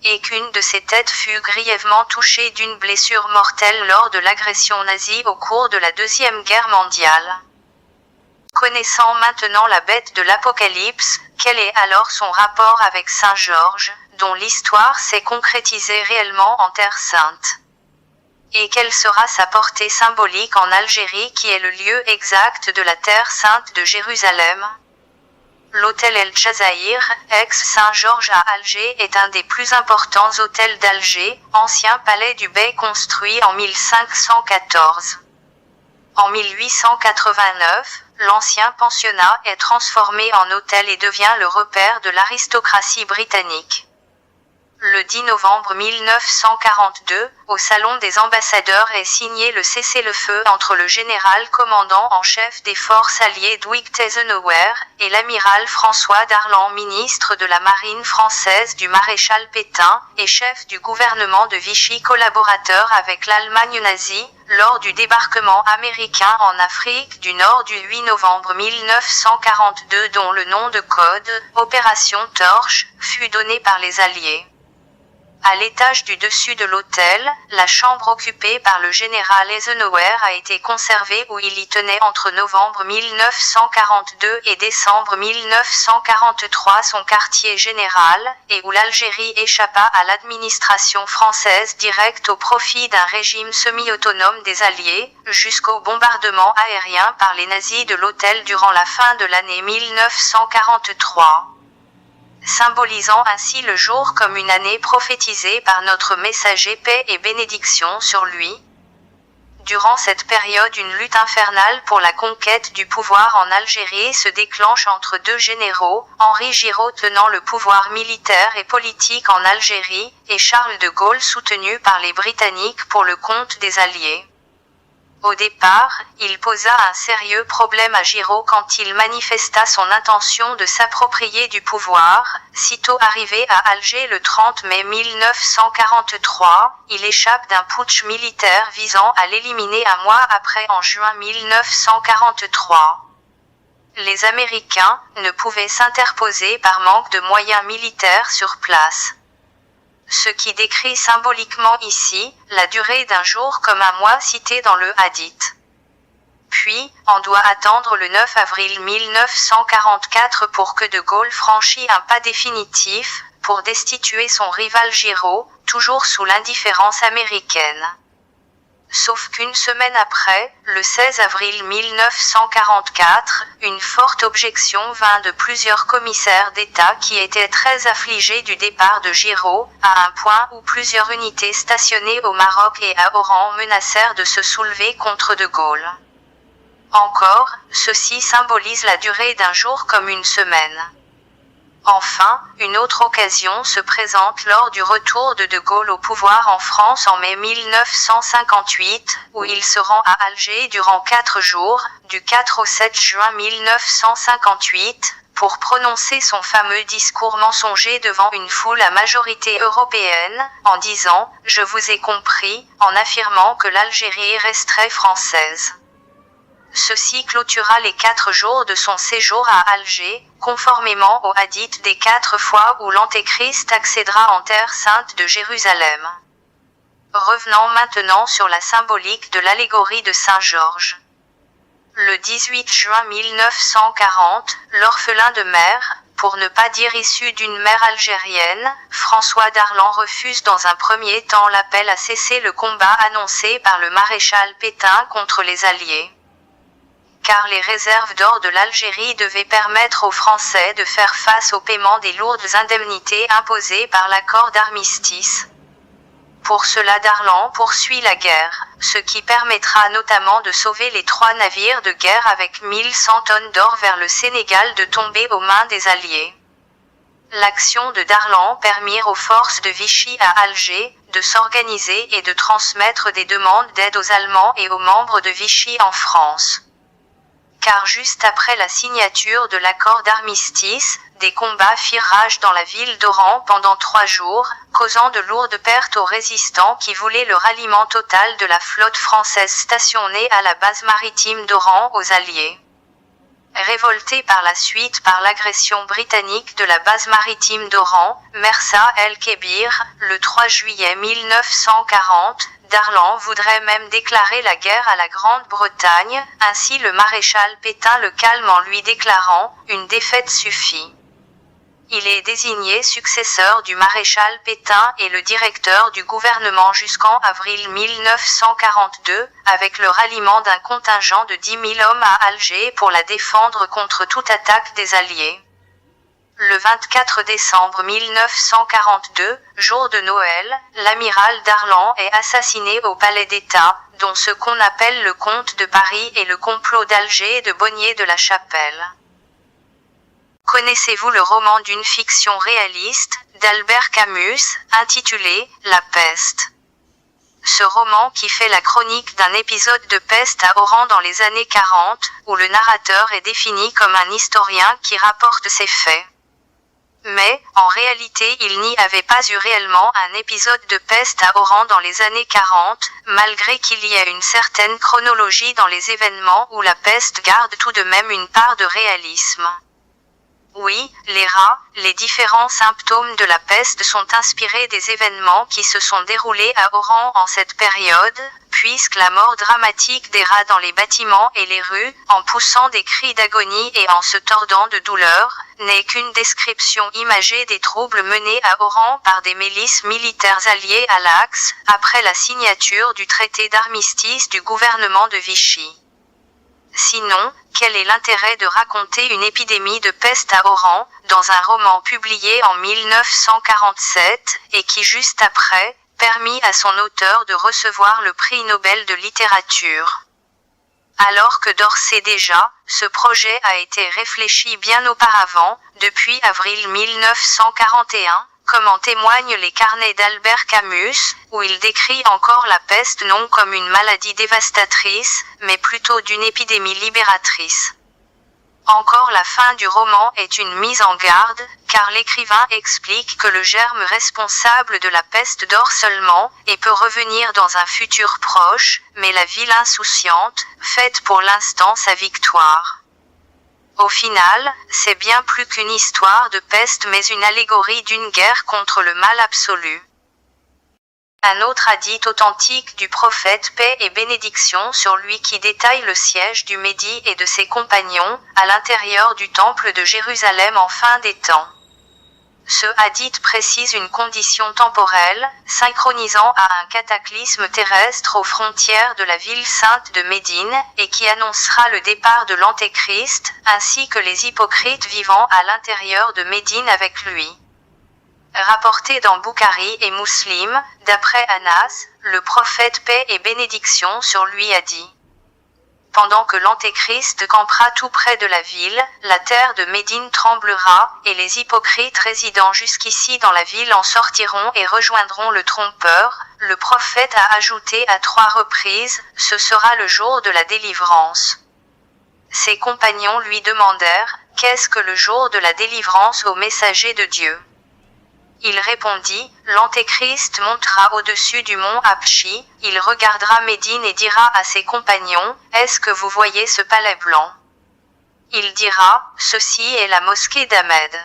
Et qu'une de ses têtes fut grièvement touchée d'une blessure mortelle lors de l'agression nazie au cours de la Deuxième Guerre mondiale. Connaissant maintenant la bête de l'Apocalypse, quel est alors son rapport avec Saint Georges, dont l'histoire s'est concrétisée réellement en Terre Sainte? Et quelle sera sa portée symbolique en Algérie qui est le lieu exact de la Terre Sainte de Jérusalem? L'hôtel El Jazaïr, ex-Saint-Georges à Alger est un des plus importants hôtels d'Alger, ancien palais du bey construit en 1514. En 1889, l'ancien pensionnat est transformé en hôtel et devient le repère de l'aristocratie britannique. Le 10 novembre 1942, au Salon des ambassadeurs est signé le cessez-le-feu entre le général commandant en chef des forces alliées Dwight Eisenhower et l'amiral François Darlan, ministre de la Marine française du maréchal Pétain et chef du gouvernement de Vichy, collaborateur avec l'Allemagne nazie, lors du débarquement américain en Afrique du Nord du 8 novembre 1942, dont le nom de code, Opération Torche, fut donné par les Alliés. À l'étage du dessus de l'hôtel, la chambre occupée par le général Eisenhower a été conservée où il y tenait entre novembre 1942 et décembre 1943 son quartier général, et où l'Algérie échappa à l'administration française directe au profit d'un régime semi-autonome des Alliés, jusqu'au bombardement aérien par les nazis de l'hôtel durant la fin de l'année 1943. Symbolisant ainsi le jour comme une année prophétisée par notre messager paix et bénédiction sur lui. Durant cette période, une lutte infernale pour la conquête du pouvoir en Algérie se déclenche entre deux généraux, Henri Giraud tenant le pouvoir militaire et politique en Algérie, et Charles de Gaulle soutenu par les Britanniques pour le compte des Alliés. Au départ, il posa un sérieux problème à Giraud quand il manifesta son intention de s'approprier du pouvoir. Sitôt arrivé à Alger le 30 mai 1943, il échappe d'un putsch militaire visant à l'éliminer un mois après en juin 1943. Les Américains ne pouvaient s'interposer par manque de moyens militaires sur place. Ce qui décrit symboliquement ici la durée d'un jour comme un mois cité dans le hadith. Puis, on doit attendre le 9 avril 1944 pour que de Gaulle franchisse un pas définitif, pour destituer son rival Giraud, toujours sous l'indifférence américaine. Sauf qu'une semaine après, le 16 avril 1944, une forte objection vint de plusieurs commissaires d'État qui étaient très affligés du départ de Giraud, à un point où plusieurs unités stationnées au Maroc et à Oran menacèrent de se soulever contre de Gaulle. Encore, ceci symbolise la durée d'un jour comme une semaine. Enfin, une autre occasion se présente lors du retour de Gaulle au pouvoir en France en mai 1958, où il se rend à Alger durant 4 jours, du 4 au 7 juin 1958, pour prononcer son fameux discours mensonger devant une foule à majorité européenne, en disant « Je vous ai compris », en affirmant que l'Algérie resterait française. Ceci clôtura les 4 jours de son séjour à Alger, conformément au hadith des 4 fois où l'Antéchrist accédera en terre sainte de Jérusalem. Revenons maintenant sur la symbolique de l'allégorie de Saint Georges. Le 18 juin 1940, l'orphelin de mère, pour ne pas dire issu d'une mère algérienne, François Darlan refuse dans un premier temps l'appel à cesser le combat annoncé par le maréchal Pétain contre les Alliés. Car les réserves d'or de l'Algérie devaient permettre aux Français de faire face au paiement des lourdes indemnités imposées par l'accord d'armistice. Pour cela Darlan poursuit la guerre, ce qui permettra notamment de sauver les 3 navires de guerre avec 1100 tonnes d'or vers le Sénégal de tomber aux mains des Alliés. L'action de Darlan permit aux forces de Vichy à Alger de s'organiser et de transmettre des demandes d'aide aux Allemands et aux membres de Vichy en France. Car juste après la signature de l'accord d'armistice, des combats firent rage dans la ville d'Oran pendant 3 jours, causant de lourdes pertes aux résistants qui voulaient le ralliement total de la flotte française stationnée à la base maritime d'Oran aux Alliés. Révolté par la suite par l'agression britannique de la base maritime d'Oran, Mersa el-Kébir, le 3 juillet 1940, Darlan voudrait même déclarer la guerre à la Grande-Bretagne, ainsi le maréchal Pétain le calme en lui déclarant « Une défaite suffit ». Il est désigné successeur du maréchal Pétain et le directeur du gouvernement jusqu'en avril 1942, avec le ralliement d'un contingent de 10 000 hommes à Alger pour la défendre contre toute attaque des Alliés. Le 24 décembre 1942, jour de Noël, l'amiral Darlan est assassiné au Palais d'État, dont ce qu'on appelle le comte de Paris et le complot d'Alger et de Bonnier de la Chapelle. Connaissez-vous le roman d'une fiction réaliste, d'Albert Camus, intitulé « La peste ». Ce roman qui fait la chronique d'un épisode de peste à Oran dans les années 40, où le narrateur est défini comme un historien qui rapporte ses faits. Mais, en réalité il n'y avait pas eu réellement un épisode de peste à Oran dans les années 40, malgré qu'il y ait une certaine chronologie dans les événements où la peste garde tout de même une part de réalisme. Oui, les rats, les différents symptômes de la peste sont inspirés des événements qui se sont déroulés à Oran en cette période, puisque la mort dramatique des rats dans les bâtiments et les rues, en poussant des cris d'agonie et en se tordant de douleur, n'est qu'une description imagée des troubles menés à Oran par des milices militaires alliées à l'Axe, après la signature du traité d'armistice du gouvernement de Vichy. Sinon, quel est l'intérêt de raconter une épidémie de peste à Oran, dans un roman publié en 1947, et qui juste après, permit à son auteur de recevoir le prix Nobel de littérature. Alors que d'ores et déjà, ce projet a été réfléchi bien auparavant, depuis avril 1941, comme en témoignent les carnets d'Albert Camus, où il décrit encore la peste non comme une maladie dévastatrice, mais plutôt d'une épidémie libératrice. Encore la fin du roman est une mise en garde, car l'écrivain explique que le germe responsable de la peste dort seulement, et peut revenir dans un futur proche, mais la ville insouciante, fête pour l'instant sa victoire. Au final, c'est bien plus qu'une histoire de peste mais une allégorie d'une guerre contre le mal absolu. Un autre hadith authentique du prophète paix et bénédiction sur lui qui détaille le siège du Médi et de ses compagnons, à l'intérieur du temple de Jérusalem en fin des temps. Ce hadith précise une condition temporelle, synchronisant à un cataclysme terrestre aux frontières de la ville sainte de Médine, et qui annoncera le départ de l'Antéchrist, ainsi que les hypocrites vivant à l'intérieur de Médine avec lui. Rapporté dans Boukhari et Muslim, d'après Anas, le prophète paix et bénédiction sur lui a dit: pendant que l'Antéchrist campera tout près de la ville, la terre de Médine tremblera, et les hypocrites résidant jusqu'ici dans la ville en sortiront et rejoindront le trompeur. Le prophète a ajouté à 3 reprises: ce sera le jour de la délivrance. Ses compagnons lui demandèrent: qu'est-ce que le jour de la délivrance au messager de Dieu? Il répondit: l'Antéchrist montera au-dessus du mont Abshi, il regardera Médine et dira à ses compagnons: est-ce que vous voyez ce palais blanc? Il dira: ceci est la mosquée d'Ahmed.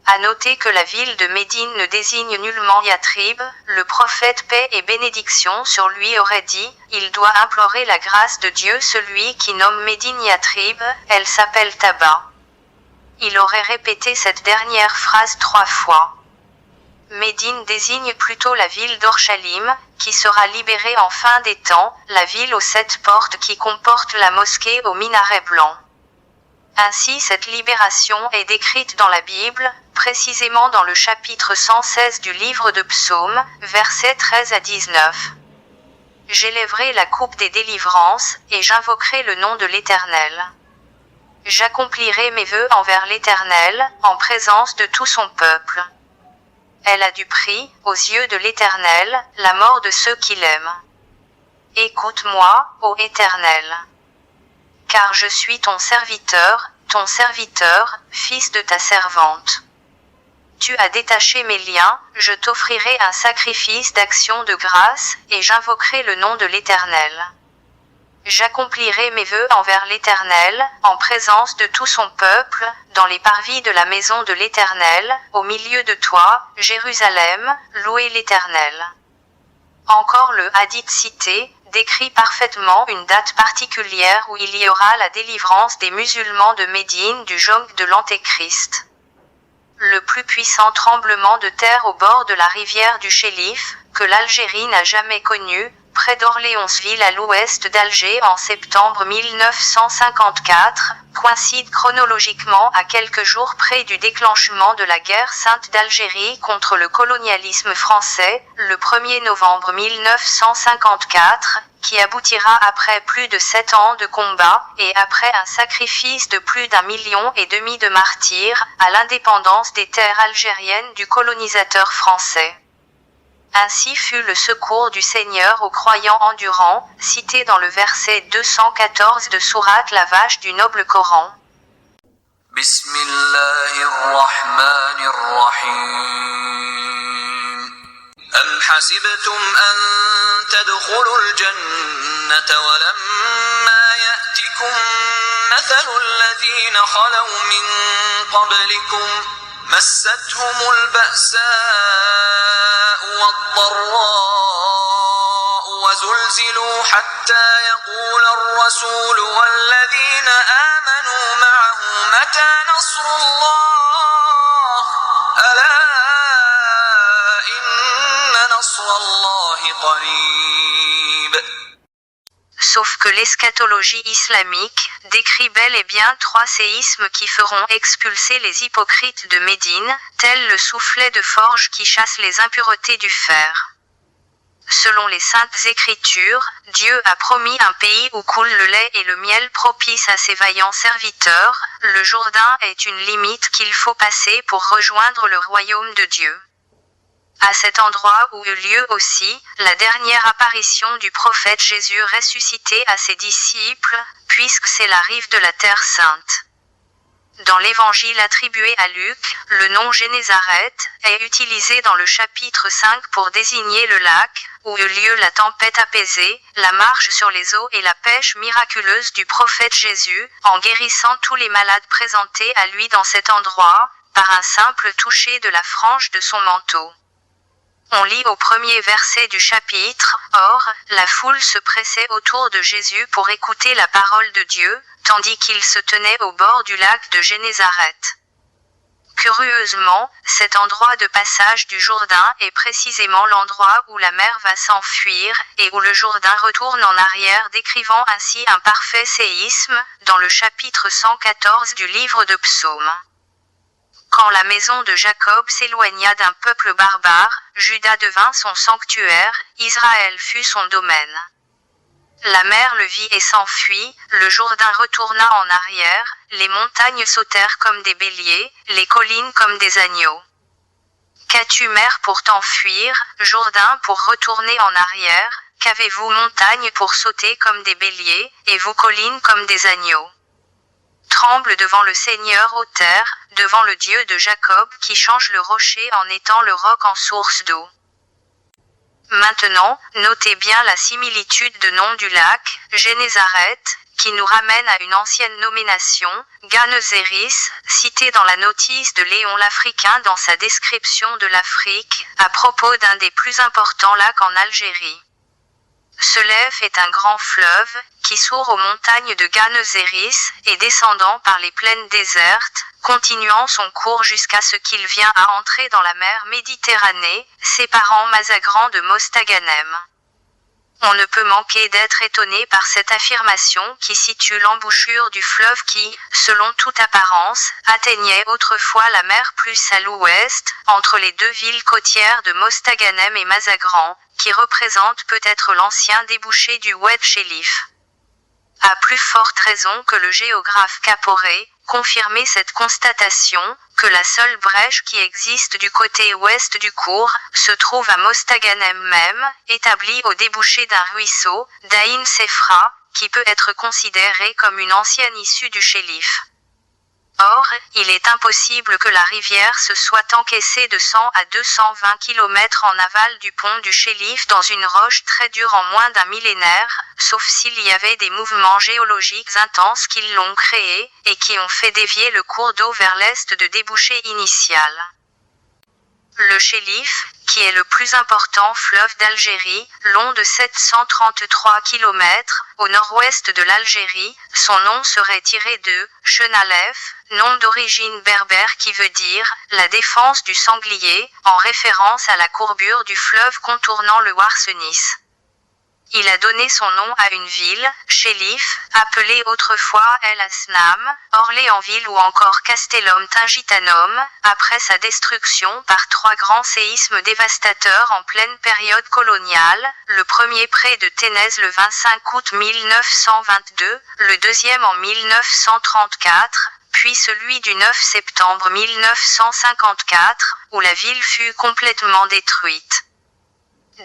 À noter que la ville de Médine ne désigne nullement Yatrib, le prophète paix et bénédiction sur lui aurait dit: il doit implorer la grâce de Dieu celui qui nomme Médine Yatrib, elle s'appelle Taba. Il aurait répété cette dernière phrase 3 fois. Médine désigne plutôt la ville d'Orchalim, qui sera libérée en fin des temps, la ville aux 7 portes qui comporte la mosquée au minaret blanc. Ainsi cette libération est décrite dans la Bible, précisément dans le chapitre 116 du livre de Psaumes, versets 13 à 19. J'élèverai la coupe des délivrances, et j'invoquerai le nom de l'Éternel. J'accomplirai mes vœux envers l'Éternel, en présence de tout son peuple. Elle a du prix, aux yeux de l'Éternel, la mort de ceux qui l'aiment. Écoute-moi, ô Éternel. Car je suis ton serviteur, fils de ta servante. Tu as détaché mes liens, je t'offrirai un sacrifice d'action de grâce, et j'invoquerai le nom de l'Éternel. J'accomplirai mes vœux envers l'Éternel, en présence de tout son peuple, dans les parvis de la maison de l'Éternel, au milieu de toi, Jérusalem, louez l'Éternel. Encore le hadith cité, décrit parfaitement une date particulière où il y aura la délivrance des musulmans de Médine du joug de l'Antéchrist. Le plus puissant tremblement de terre au bord de la rivière du Chélif, que l'Algérie n'a jamais connu, près d'Orléansville à l'ouest d'Alger en septembre 1954, coïncide chronologiquement à quelques jours près du déclenchement de la guerre sainte d'Algérie contre le colonialisme français, le 1er novembre 1954, qui aboutira après plus de 7 ans de combat, et après un sacrifice de plus d'1,5 million de martyrs, à l'indépendance des terres algériennes du colonisateur français. Ainsi fut le secours du Seigneur aux croyants endurants, cité dans le verset 214 de sourate La Vache du noble Coran. Bismillahirrahmanirrahim. Am hasibtum an tadkhulul jannata wa lamma ya'tikum mathalu alladhina khalaw min qablikum مستهم البأساء والضراء وزلزلوا حتى يقول الرسول والذين آمنوا معه متى نصر الله ألا إن نصر الله قريب. Sauf que l'eschatologie islamique décrit bel et bien 3 séismes qui feront expulser les hypocrites de Médine, tel le soufflet de forge qui chasse les impuretés du fer. selon les Saintes Écritures, Dieu a promis un pays où coule le lait et le miel propice à ses vaillants serviteurs. Le Jourdain est une limite qu'il faut passer pour rejoindre le royaume de Dieu. À cet endroit où eut lieu aussi la dernière apparition du prophète Jésus ressuscité à ses disciples, puisque c'est la rive de la Terre Sainte. Dans l'évangile attribué à Luc, le nom Génézareth est utilisé dans le chapitre 5 pour désigner le lac, où eut lieu la tempête apaisée, la marche sur les eaux et la pêche miraculeuse du prophète Jésus, en guérissant tous les malades présentés à lui dans cet endroit, par un simple toucher de la frange de son manteau. On lit au premier verset du chapitre, « Or, la foule se pressait autour de Jésus pour écouter la parole de Dieu, tandis qu'il se tenait au bord du lac de Génézareth. » Curieusement, cet endroit de passage du Jourdain est précisément l'endroit où la mer va s'enfuir, et où le Jourdain retourne en arrière, décrivant ainsi un parfait séisme, dans le chapitre 114 du livre de Psaumes. Quand la maison de Jacob s'éloigna d'un peuple barbare, Juda devint son sanctuaire, Israël fut son domaine. La mer le vit et s'enfuit, le Jourdain retourna en arrière, les montagnes sautèrent comme des béliers, les collines comme des agneaux. Qu'as-tu mer pour t'enfuir, Jourdain pour retourner en arrière, qu'avez-vous montagne pour sauter comme des béliers, et vous collines comme des agneaux? Tremble devant le Seigneur ô terre, devant le Dieu de Jacob qui change le rocher en étant le roc en source d'eau. Maintenant, notez bien la similitude de nom du lac, Génézareth, qui nous ramène à une ancienne nomination, Ganeséris, citée dans la notice de Léon l'Africain dans sa description de l'Afrique, à propos d'un des plus importants lacs en Algérie. Ce Lef est un grand fleuve, qui sourd aux montagnes de Ganeséris, et descendant par les plaines désertes, continuant son cours jusqu'à ce qu'il vient à entrer dans la mer Méditerranée, séparant Mazagran de Mostaganem. On ne peut manquer d'être étonné par cette affirmation qui situe l'embouchure du fleuve qui, selon toute apparence, atteignait autrefois la mer plus à l'ouest, entre les deux villes côtières de Mostaganem et Mazagran, qui représente peut-être l'ancien débouché du Oued Chelif. À plus forte raison que le géographe Caporé, confirmait cette constatation, que la seule brèche qui existe du côté ouest du cours, se trouve à Mostaganem même, établie au débouché d'un ruisseau, d'Aïn Sefra, qui peut être considéré comme une ancienne issue du Chelif. Or, il est impossible que la rivière se soit encaissée de 100 à 220 km en aval du pont du Chelif dans une roche très dure en moins d'un millénaire, sauf s'il y avait des mouvements géologiques intenses qui l'ont créé, et qui ont fait dévier le cours d'eau vers l'est de débouché initial. Le Chelif, qui est le plus important fleuve d'Algérie, long de 733 km, au nord-ouest de l'Algérie, son nom serait tiré de Chenalef, nom d'origine berbère qui veut dire « la défense du sanglier », en référence à la courbure du fleuve contournant le Ouarsenis. Il a donné son nom à une ville, Chelif, appelée autrefois El Asnam, Orléansville ou encore Castellum Tingitanum, après sa destruction par 3 grands séismes dévastateurs en pleine période coloniale, le premier près de Ténès le 25 août 1922, le deuxième en 1934, puis celui du 9 septembre 1954, où la ville fut complètement détruite.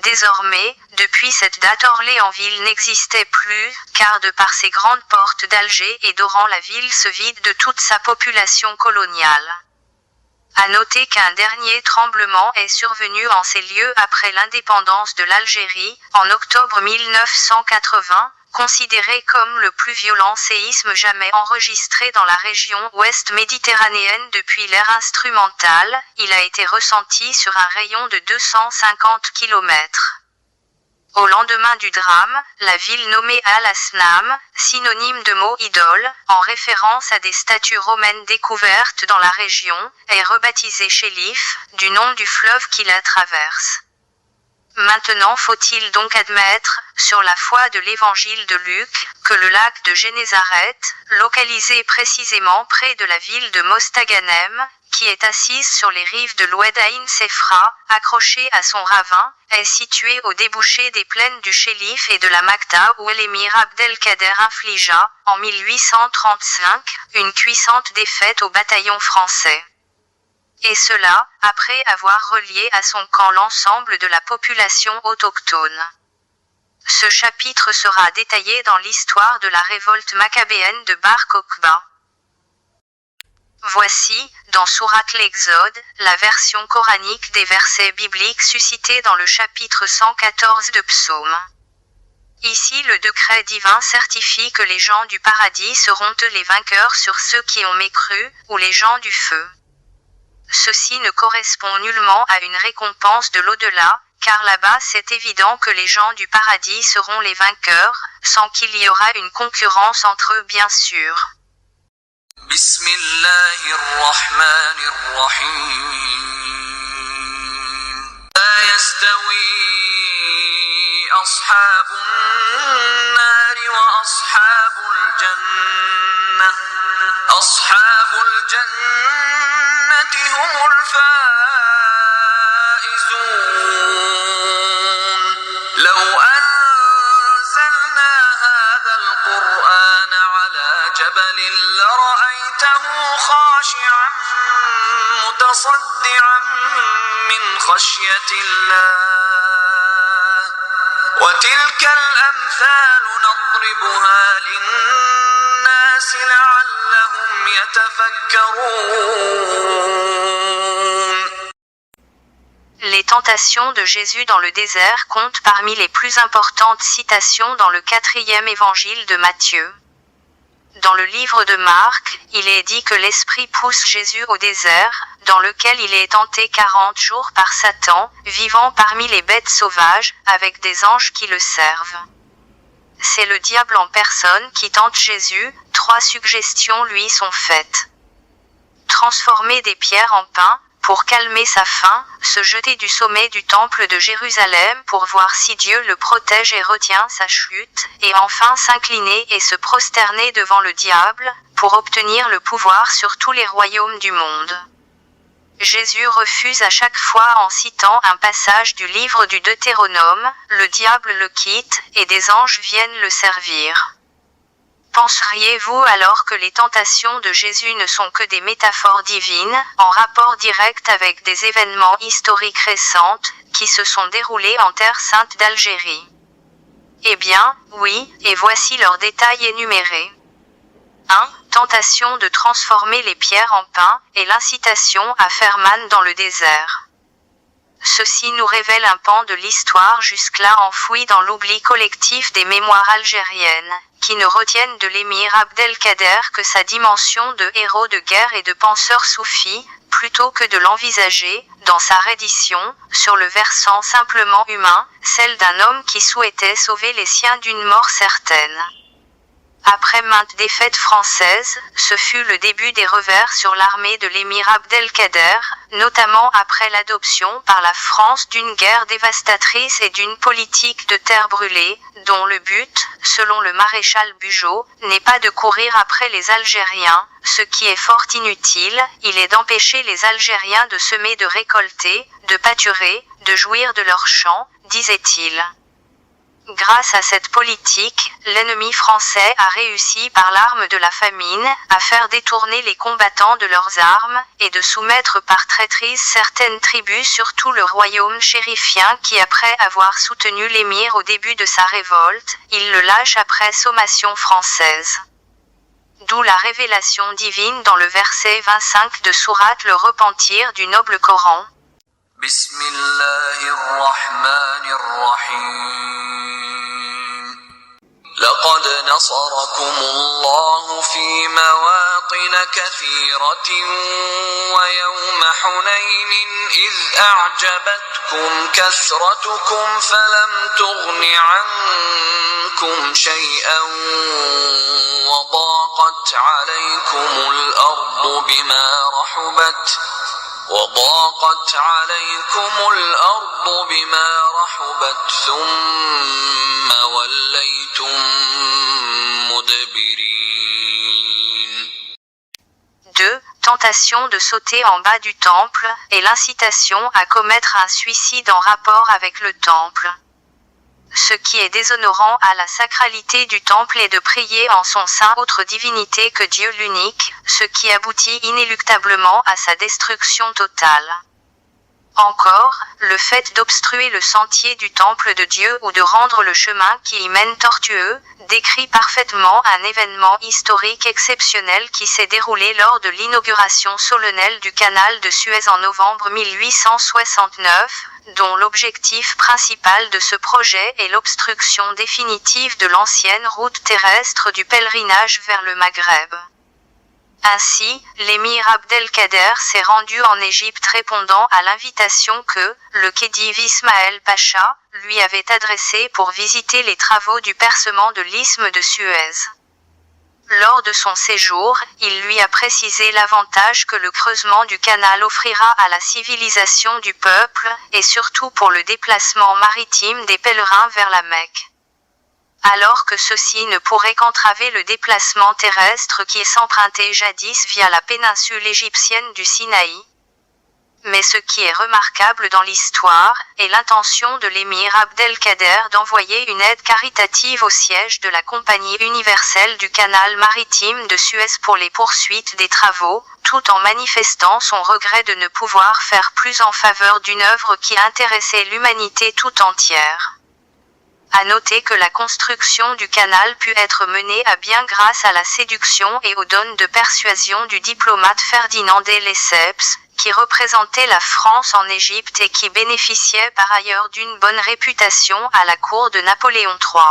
Désormais, depuis cette date Orléansville n'existait plus, car de par ses grandes portes d'Alger et d'Oran la ville se vide de toute sa population coloniale. À noter qu'un dernier tremblement est survenu en ces lieux après l'indépendance de l'Algérie, en octobre 1980, considéré comme le plus violent séisme jamais enregistré dans la région ouest méditerranéenne depuis l'ère instrumentale, il a été ressenti sur un rayon de 250 km. Au lendemain du drame, la ville nommée Al-Asnam, synonyme de mot idole, en référence à des statues romaines découvertes dans la région, est rebaptisée Chelif, du nom du fleuve qui la traverse. Maintenant faut-il donc admettre, sur la foi de l'évangile de Luc, que le lac de Génézareth, localisé précisément près de la ville de Mostaganem, qui est assise sur les rives de l'Oued Aïn Sefra, accrochée à son ravin, est située au débouché des plaines du Chélif et de la Makta où l'émir Abdelkader infligea, en 1835, une puissante défaite au bataillon français. Et cela, après avoir relié à son camp l'ensemble de la population autochtone. Ce chapitre sera détaillé dans l'histoire de la révolte maccabéenne de Bar Kokhba. Voici, dans Sourate l'Exode, la version coranique des versets bibliques suscités dans le chapitre 114 de Psaume. Ici le décret divin certifie que les gens du paradis seront les vainqueurs sur ceux qui ont mécru, ou les gens du feu. Ceci ne correspond nullement à une récompense de l'au-delà, car là-bas c'est évident que les gens du paradis seront les vainqueurs, sans qu'il y aura une concurrence entre eux bien sûr. بسم الله الرحمن الرحيم لا يستوي أصحاب النار وأصحاب الجنة هم الفائزون لو أنزلنا هذا القرآن على جبل لرأيته خاشعا متصدعا من خشية الله وتلك الأمثال نضربها للناس لعلهم يتفكرون. Les tentations de Jésus dans le désert comptent parmi les plus importantes citations dans le 4e évangile de Matthieu. Dans le livre de Marc, il est dit que l'Esprit pousse Jésus au désert, dans lequel il est tenté 40 jours par Satan, vivant parmi les bêtes sauvages, avec des anges qui le servent. C'est le diable en personne qui tente Jésus, 3 suggestions lui sont faites. Transformer des pierres en pain, pour calmer sa faim, se jeter du sommet du temple de Jérusalem pour voir si Dieu le protège et retient sa chute, et enfin s'incliner et se prosterner devant le diable, pour obtenir le pouvoir sur tous les royaumes du monde. Jésus refuse à chaque fois en citant un passage du livre du Deutéronome, le diable le quitte, et des anges viennent le servir. Penseriez-vous alors que les tentations de Jésus ne sont que des métaphores divines, en rapport direct avec des événements historiques récents, qui se sont déroulés en Terre sainte d'Algérie? Eh bien, oui, et voici leurs détails énumérés. 1. Tentation de transformer les pierres en pain, et l'incitation à faire manne dans le désert. Ceci nous révèle un pan de l'histoire jusque-là enfoui dans l'oubli collectif des mémoires algériennes, qui ne retiennent de l'émir Abdelkader que sa dimension de héros de guerre et de penseur soufi, plutôt que de l'envisager, dans sa reddition, sur le versant simplement humain, celle d'un homme qui souhaitait sauver les siens d'une mort certaine. Après maintes défaites françaises, ce fut le début des revers sur l'armée de l'émir Abdelkader, notamment après l'adoption par la France d'une guerre dévastatrice et d'une politique de terre brûlée, dont le but, selon le maréchal Bugeaud, n'est pas de courir après les Algériens, ce qui est fort inutile, il est d'empêcher les Algériens de semer, de récolter, de pâturer, de jouir de leurs champs, disait-il. Grâce à cette politique, l'ennemi français a réussi par l'arme de la famine, à faire détourner les combattants de leurs armes, et de soumettre par traîtrise certaines tribus sur tout le royaume chérifien qui après avoir soutenu l'émir au début de sa révolte, il le lâche après sommation française. D'où la révélation divine dans le verset 25 de Sourate le repentir du noble Coran. لقد نصركم الله في مواطن كثيرة ويوم حنين إذ أعجبتكم كثرتكم فلم تغن عنكم شيئا وضاقت عليكم الأرض بما رحبت ثم وليتم مدبرين. 2. tentation de sauter en bas du temple, et l'incitation à commettre un suicide en rapport avec le temple. Ce qui est déshonorant à la sacralité du temple est de prier en son sein autre divinité que Dieu l'unique, ce qui aboutit inéluctablement à sa destruction totale. Encore, le fait d'obstruer le sentier du temple de Dieu ou de rendre le chemin qui y mène tortueux, décrit parfaitement un événement historique exceptionnel qui s'est déroulé lors de l'inauguration solennelle du canal de Suez en novembre 1869, dont l'objectif principal de ce projet est l'obstruction définitive de l'ancienne route terrestre du pèlerinage vers le Maghreb. Ainsi, l'émir Abdelkader s'est rendu en Égypte répondant à l'invitation que le khedive Ismaël Pacha lui avait adressée pour visiter les travaux du percement de l'isthme de Suez. Lors de son séjour, il lui a précisé l'avantage que le creusement du canal offrira à la civilisation du peuple, et surtout pour le déplacement maritime des pèlerins vers la Mecque. Alors que ceci ne pourrait qu'entraver le déplacement terrestre qui s'empruntait jadis via la péninsule égyptienne du Sinaï. Mais ce qui est remarquable dans l'histoire, est l'intention de l'émir Abdelkader d'envoyer une aide caritative au siège de la Compagnie universelle du canal maritime de Suez pour les poursuites des travaux, tout en manifestant son regret de ne pouvoir faire plus en faveur d'une œuvre qui intéressait l'humanité tout entière. À noter que la construction du canal put être menée à bien grâce à la séduction et aux dons de persuasion du diplomate Ferdinand de Lesseps, qui représentait la France en Égypte et qui bénéficiait par ailleurs d'une bonne réputation à la cour de Napoléon III.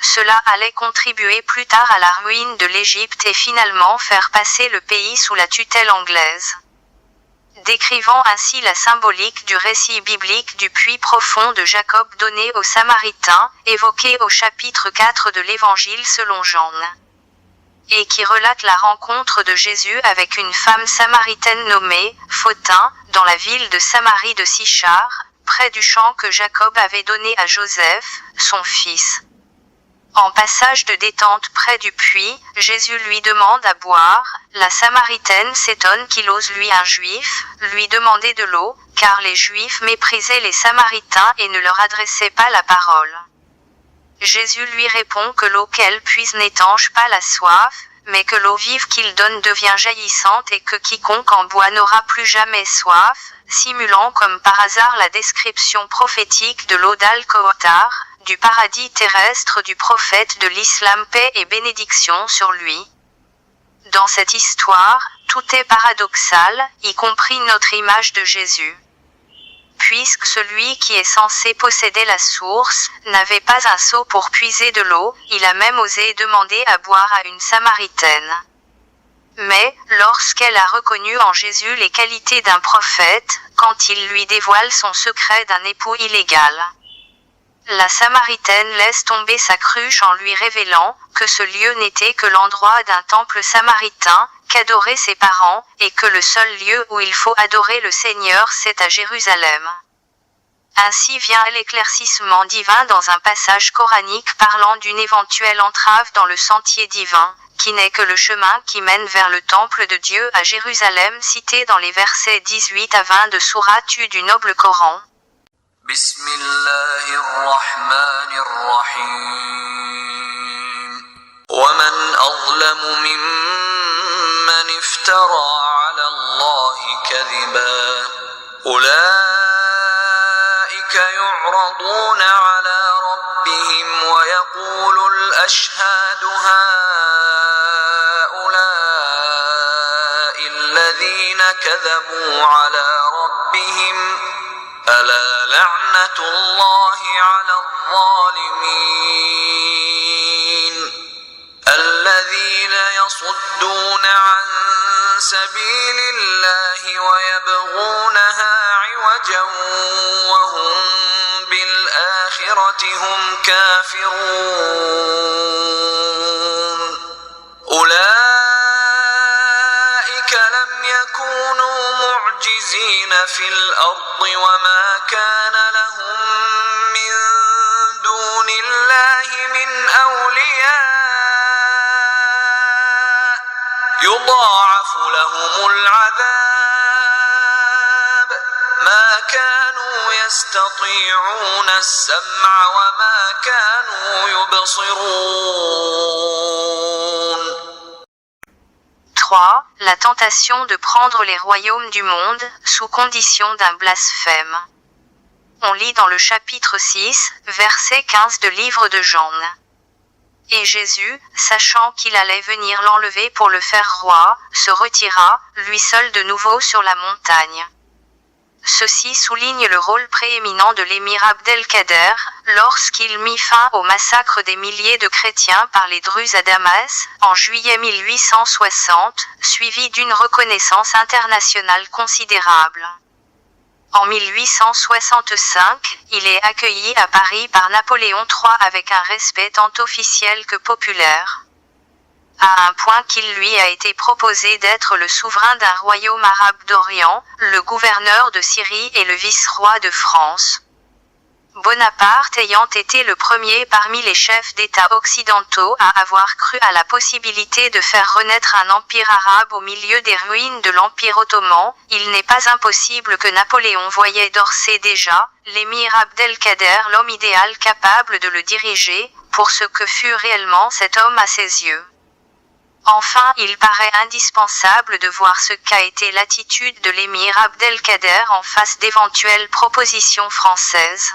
Cela allait contribuer plus tard à la ruine de l'Égypte et finalement faire passer le pays sous la tutelle anglaise. Décrivant ainsi la symbolique du récit biblique du puits profond de Jacob donné aux Samaritains, évoqué au chapitre 4 de l'Évangile selon Jean, et qui relate la rencontre de Jésus avec une femme samaritaine nommée Photin, dans la ville de Samarie de Sichar, près du champ que Jacob avait donné à Joseph, son fils. En passage de détente près du puits, Jésus lui demande à boire. La Samaritaine s'étonne qu'il ose un juif, lui demander de l'eau, car les juifs méprisaient les Samaritains et ne leur adressaient pas la parole. Jésus lui répond que l'eau qu'elle puise n'étanche pas la soif, mais que l'eau vive qu'il donne devient jaillissante et que quiconque en boit n'aura plus jamais soif, simulant comme par hasard la description prophétique de l'eau d'Al-Kawthar, du paradis terrestre du prophète de l'islam, paix et bénédiction sur lui. Dans cette histoire, tout est paradoxal, y compris notre image de Jésus. Puisque celui qui est censé posséder la source, n'avait pas un seau pour puiser de l'eau, il a même osé demander à boire à une Samaritaine. Mais, lorsqu'elle a reconnu en Jésus les qualités d'un prophète, quand il lui dévoile son secret d'un époux illégal, la Samaritaine laisse tomber sa cruche en lui révélant que ce lieu n'était que l'endroit d'un temple samaritain, qu'adoraient ses parents, et que le seul lieu où il faut adorer le Seigneur c'est à Jérusalem. Ainsi vient l'éclaircissement divin dans un passage coranique parlant d'une éventuelle entrave dans le sentier divin, qui n'est que le chemin qui mène vers le temple de Dieu à Jérusalem cité dans les versets 18 à 20 de Sourate du noble Coran. بسم الله الرحمن الرحيم ومن أظلم ممن افترى على الله كذبا أولئك يعرضون على ربهم ويقول الأشهاد هؤلاء الذين كذبوا على ربهم ألا لعنة الله على الظالمين الذين يصدون عن سبيل الله ويبغونها عوجا وهم بالآخرة هم كافرون أولئك لم يكونوا معجزين في الأرض وما كان لهم من دون الله من أولياء يضاعف لهم يستطيعون السمع وما كانوا يبصرون. 3. La tentation de prendre les royaumes du monde, sous condition d'un blasphème. On lit dans le chapitre 6, verset 15 de livre de Jean. Et Jésus, sachant qu'il allait venir l'enlever pour le faire roi, se retira, lui seul de nouveau sur la montagne. Ceci souligne le rôle prééminent de l'émir Abdelkader, lorsqu'il mit fin au massacre des milliers de chrétiens par les Druzes à Damas, en juillet 1860, suivi d'une reconnaissance internationale considérable. En 1865, il est accueilli à Paris par Napoléon III avec un respect tant officiel que populaire. À un point qu'il lui a été proposé d'être le souverain d'un royaume arabe d'Orient, le gouverneur de Syrie et le vice-roi de France. Bonaparte ayant été le premier parmi les chefs d'État occidentaux à avoir cru à la possibilité de faire renaître un empire arabe au milieu des ruines de l'Empire ottoman, il n'est pas impossible que Napoléon voyait d'Orsay déjà, l'émir Abdelkader l'homme idéal capable de le diriger, pour ce que fut réellement cet homme à ses yeux. Enfin, il paraît indispensable de voir ce qu'a été l'attitude de l'émir Abdelkader en face d'éventuelles propositions françaises.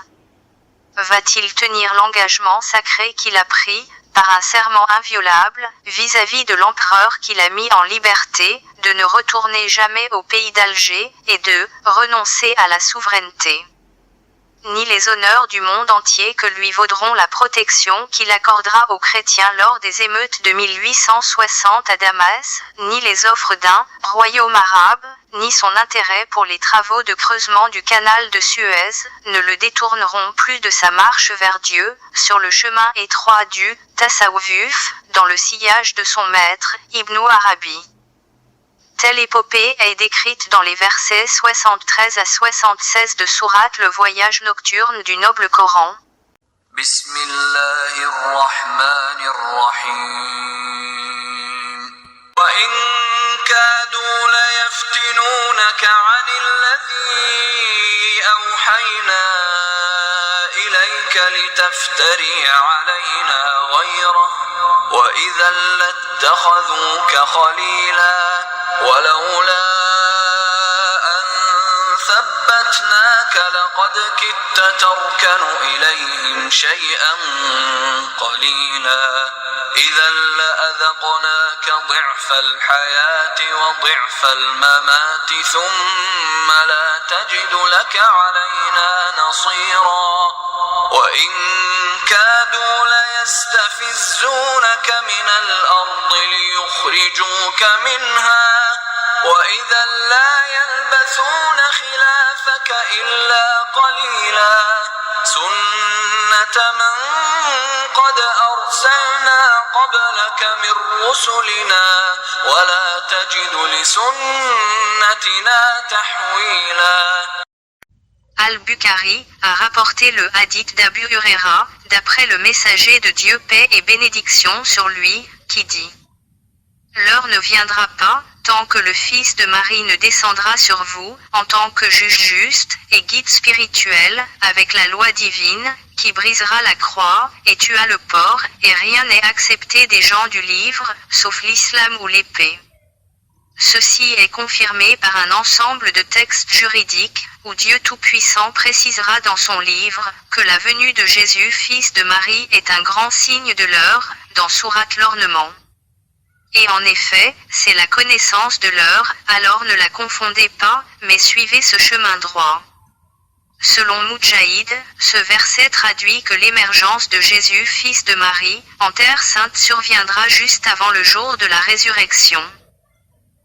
Va-t-il tenir l'engagement sacré qu'il a pris, par un serment inviolable, vis-à-vis de l'empereur qu'il a mis en liberté, de ne retourner jamais au pays d'Alger, et de renoncer à la souveraineté? Ni les honneurs du monde entier que lui vaudront la protection qu'il accordera aux chrétiens lors des émeutes de 1860 à Damas, ni les offres d'un royaume arabe, ni son intérêt pour les travaux de creusement du canal de Suez, ne le détourneront plus de sa marche vers Dieu, sur le chemin étroit du Tasawwuf, dans le sillage de son maître, Ibn Arabi. Telle épopée est décrite dans les versets 73 à 76 de Sourate le voyage nocturne du noble Coran. Bismillahirrahmanirrahim. Wa in kadu la yaftinunaka 'anil ladhi awhayna ilayka litaftari 'alayna ghayrahu wa idhan lattakhadhuka khalila. ولولا أن ثبتناك لقد كدت تركن إليهم شيئا قليلا إذا لأذقناك ضعف الحياة وضعف الممات ثم لا تجد لك علينا نصيرا وإن كادوا ليستفزونك من الأرض ليخرجوك منها وإذا لا يلبثون خلافك إلا قليلا سنة من قد أرسلنا قبلك من رسلنا ولا تجد لسنتنا تحويلا. Al-Bukhari a rapporté le hadith d'Abu Huraira, d'après le messager de Dieu paix et bénédiction sur lui, qui dit: L'heure ne viendra pas, tant que le Fils de Marie ne descendra sur vous, en tant que juge juste, et guide spirituel, avec la loi divine, qui brisera la croix, et tua le porc, et rien n'est accepté des gens du livre, sauf l'islam ou l'épée. Ceci est confirmé par un ensemble de textes juridiques, où Dieu Tout-Puissant précisera dans son livre, que la venue de Jésus fils de Marie est un grand signe de l'heure, dans Sourate l'ornement. Et en effet, c'est la connaissance de l'heure, alors ne la confondez pas, mais suivez ce chemin droit. Selon Moudjahid, ce verset traduit que l'émergence de Jésus fils de Marie, en terre sainte surviendra juste avant le jour de la résurrection.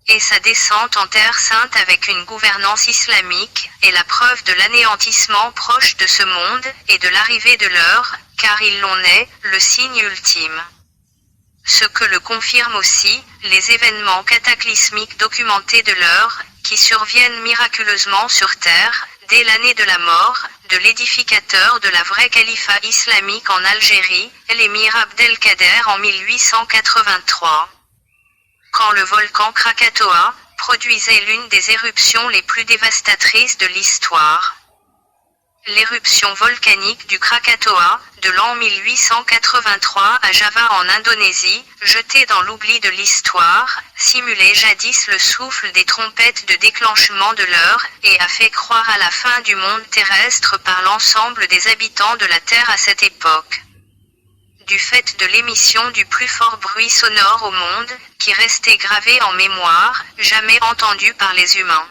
Et sa descente en terre sainte avec une gouvernance islamique, est la preuve de l'anéantissement proche de ce monde, et de l'arrivée de l'heure, car il l'en est, le signe ultime. Ce que le confirment aussi, les événements cataclysmiques documentés de l'heure, qui surviennent miraculeusement sur terre, dès l'année de la mort, de l'édificateur de la vraie califat islamique en Algérie, l'émir Abdelkader en 1883. Quand le volcan Krakatoa produisait l'une des éruptions les plus dévastatrices de l'histoire. L'éruption volcanique du Krakatoa, de l'an 1883 à Java en Indonésie, jetée dans l'oubli de l'histoire, simulait jadis le souffle des trompettes de déclenchement de l'heure, et a fait croire à la fin du monde terrestre par l'ensemble des habitants de la Terre à cette époque. Du fait de l'émission du plus fort bruit sonore au monde, qui restait gravé en mémoire, jamais entendu par les humains.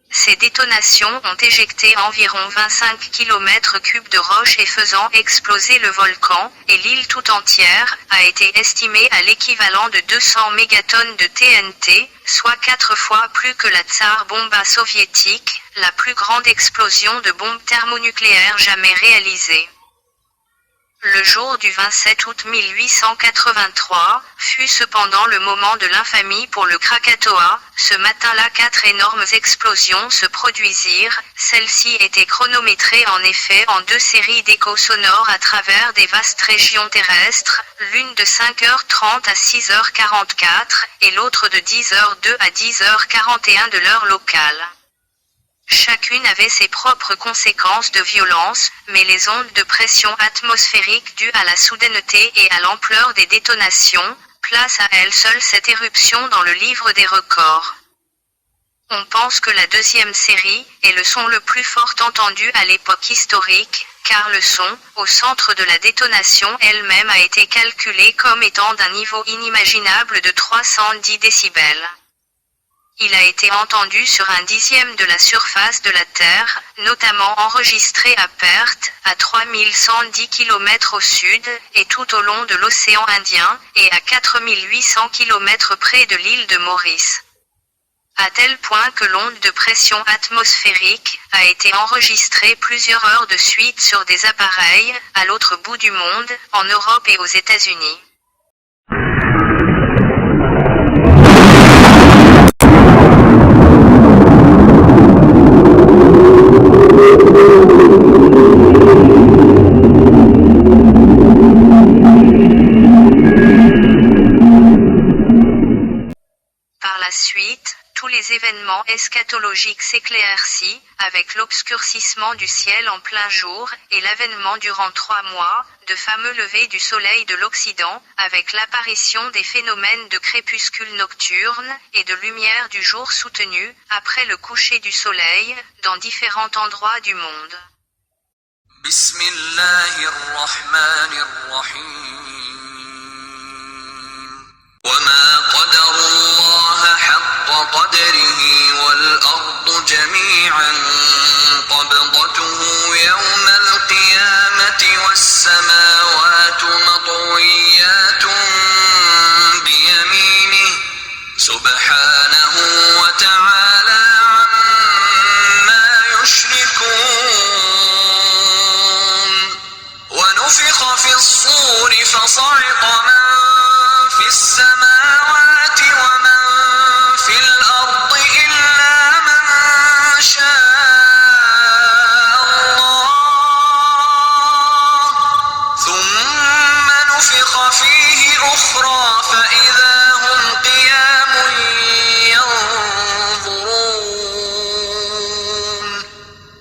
Ces détonations ont éjecté environ 25 km3 de roches et faisant exploser le volcan, et l'île tout entière, a été estimée à l'équivalent de 200 mégatonnes de TNT, soit 4 fois plus que la Tsar Bomba soviétique, la plus grande explosion de bombes thermonucléaires jamais réalisée. Le jour du 27 août 1883 fut cependant le moment de l'infamie pour le Krakatoa. Ce matin-là, 4 énormes explosions se produisirent. Celles-ci étaient chronométrées en effet en 2 séries d'échos sonores à travers des vastes régions terrestres, l'une de 5h30 à 6h44 et l'autre de 10h02 à 10h41 de l'heure locale. Chacune avait ses propres conséquences de violence, mais les ondes de pression atmosphérique dues à la soudaineté et à l'ampleur des détonations, placent à elles seules cette éruption dans le livre des records. On pense que la deuxième série est le son le plus fort entendu à l'époque historique, car le son, au centre de la détonation elle-même a été calculé comme étant d'un niveau inimaginable de 310 décibels. Il a été entendu sur 1/10 de la surface de la Terre, notamment enregistré à Perth, à 3110 km au sud, et tout au long de l'océan Indien, et à 4800 km près de l'île de Maurice. À tel point que l'onde de pression atmosphérique a été enregistrée plusieurs heures de suite sur des appareils, à l'autre bout du monde, en Europe et aux États-Unis. Par la suite, tous les événements eschatologiques s'éclaircissent, avec l'obscurcissement du ciel en plein jour, et l'avènement durant 3 mois, de fameux levers du soleil de l'Occident, avec l'apparition des phénomènes de crépuscule nocturne, et de lumière du jour soutenue, après le coucher du soleil, dans différents endroits du monde. وما قدر الله حق قدره والأرض جميعا قبضته يوم القيامة والسماوات مطويات بيمينه سبحانه وتعالى عما يشركون ونفخ في الصور فصعق من في السماوات ومن في الأرض إلا من شاء الله ثم نفخ فيه أخرى فإذا هم قيام ينظرون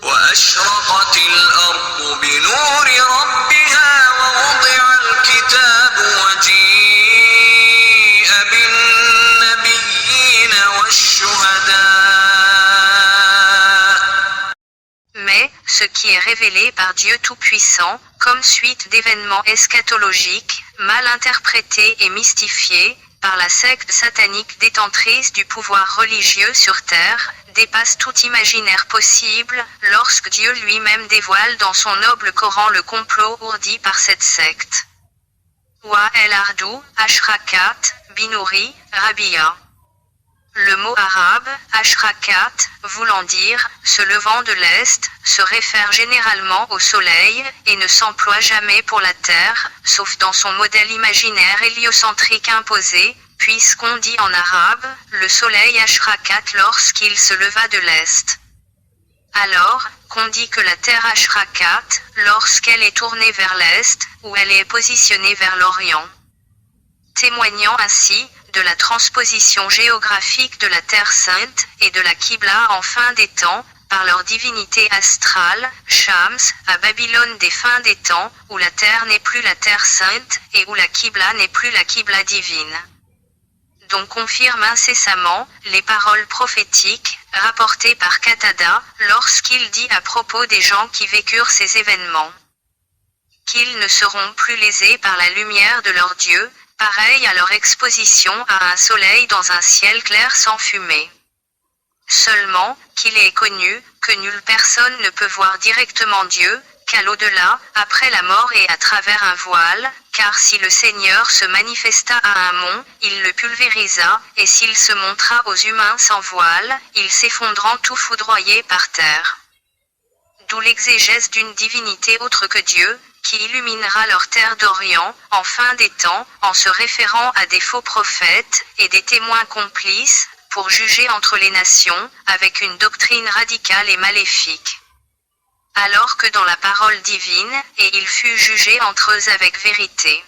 وأشرقت الأرض بنور ربها ووضع الكتاب وجيء بالنبيين والشهداء. Mais, ce qui est révélé par Dieu Tout-Puissant, comme suite d'événements eschatologiques, mal interprétés et mystifiés, par la secte satanique détentrice du pouvoir religieux sur terre, dépasse tout imaginaire possible, lorsque Dieu lui-même dévoile dans son noble Coran le complot ourdi par cette secte. Wa el-Ardou, Ashrakat, Binouri, Rabia. Le mot arabe, ashrakat, voulant dire « se levant de l'Est », se réfère généralement au soleil, et ne s'emploie jamais pour la Terre, sauf dans son modèle imaginaire héliocentrique imposé, puisqu'on dit en arabe « le soleil ashrakat lorsqu'il se leva de l'Est ». Alors, qu'on dit que la Terre ashrakat, lorsqu'elle est tournée vers l'Est, ou elle est positionnée vers l'Orient. Témoignant ainsi, de la transposition géographique de la Terre sainte, et de la Qibla en fin des temps, par leur divinité astrale, Shams, à Babylone des fins des temps, où la terre n'est plus la terre sainte, et où la Qibla n'est plus la Qibla divine. Dont confirme incessamment les paroles prophétiques, rapportées par Qatada, lorsqu'il dit à propos des gens qui vécurent ces événements, qu'ils ne seront plus lésés par la lumière de leur Dieu, pareil à leur exposition à un soleil dans un ciel clair sans fumée. Seulement, qu'il est connu, que nulle personne ne peut voir directement Dieu, qu'à l'au-delà, après la mort et à travers un voile, car si le Seigneur se manifesta à un mont, il le pulvérisa, et s'il se montra aux humains sans voile, ils s'effondrant tout foudroyés par terre. D'où l'exégèse d'une divinité autre que Dieu, qui illuminera leur terre d'Orient, en fin des temps, en se référant à des faux prophètes, et des témoins complices, pour juger entre les nations, avec une doctrine radicale et maléfique. Alors que dans la parole divine, et il fut jugé entre eux avec vérité.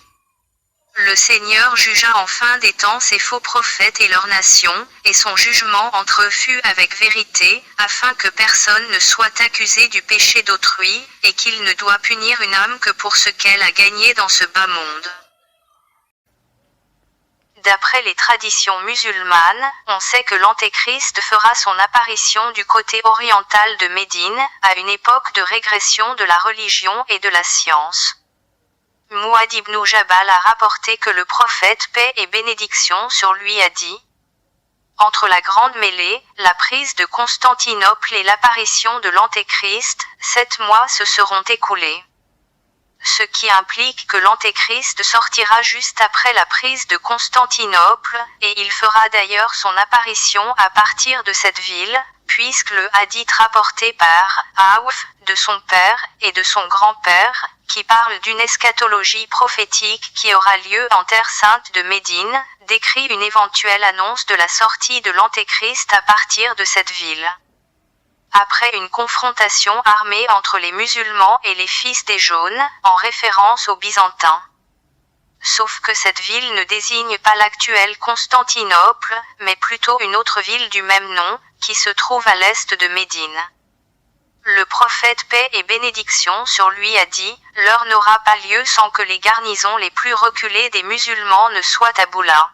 Le Seigneur jugea en fin des temps ces faux prophètes et leurs nations, et son jugement entre eux fut avec vérité, afin que personne ne soit accusé du péché d'autrui, et qu'il ne doit punir une âme que pour ce qu'elle a gagné dans ce bas monde. D'après les traditions musulmanes, on sait que l'Antéchrist fera son apparition du côté oriental de Médine, à une époque de régression de la religion et de la science. Muad ibn Jabal a rapporté que le prophète, paix et bénédiction sur lui, a dit: entre la grande mêlée, la prise de Constantinople et l'apparition de l'Antéchrist, 7 mois se seront écoulés. Ce qui implique que l'Antéchrist sortira juste après la prise de Constantinople, et il fera d'ailleurs son apparition à partir de cette ville, puisque le hadith rapporté par Awf, de son père et de son grand-père, qui parle d'une eschatologie prophétique qui aura lieu en terre sainte de Médine, décrit une éventuelle annonce de la sortie de l'Antéchrist à partir de cette ville. Après une confrontation armée entre les musulmans et les fils des jaunes, en référence aux Byzantins. Sauf que cette ville ne désigne pas l'actuelle Constantinople, mais plutôt une autre ville du même nom, qui se trouve à l'est de Médine. Le prophète, paix et bénédiction sur lui, a dit: l'heure n'aura pas lieu sans que les garnisons les plus reculées des musulmans ne soient à Boula.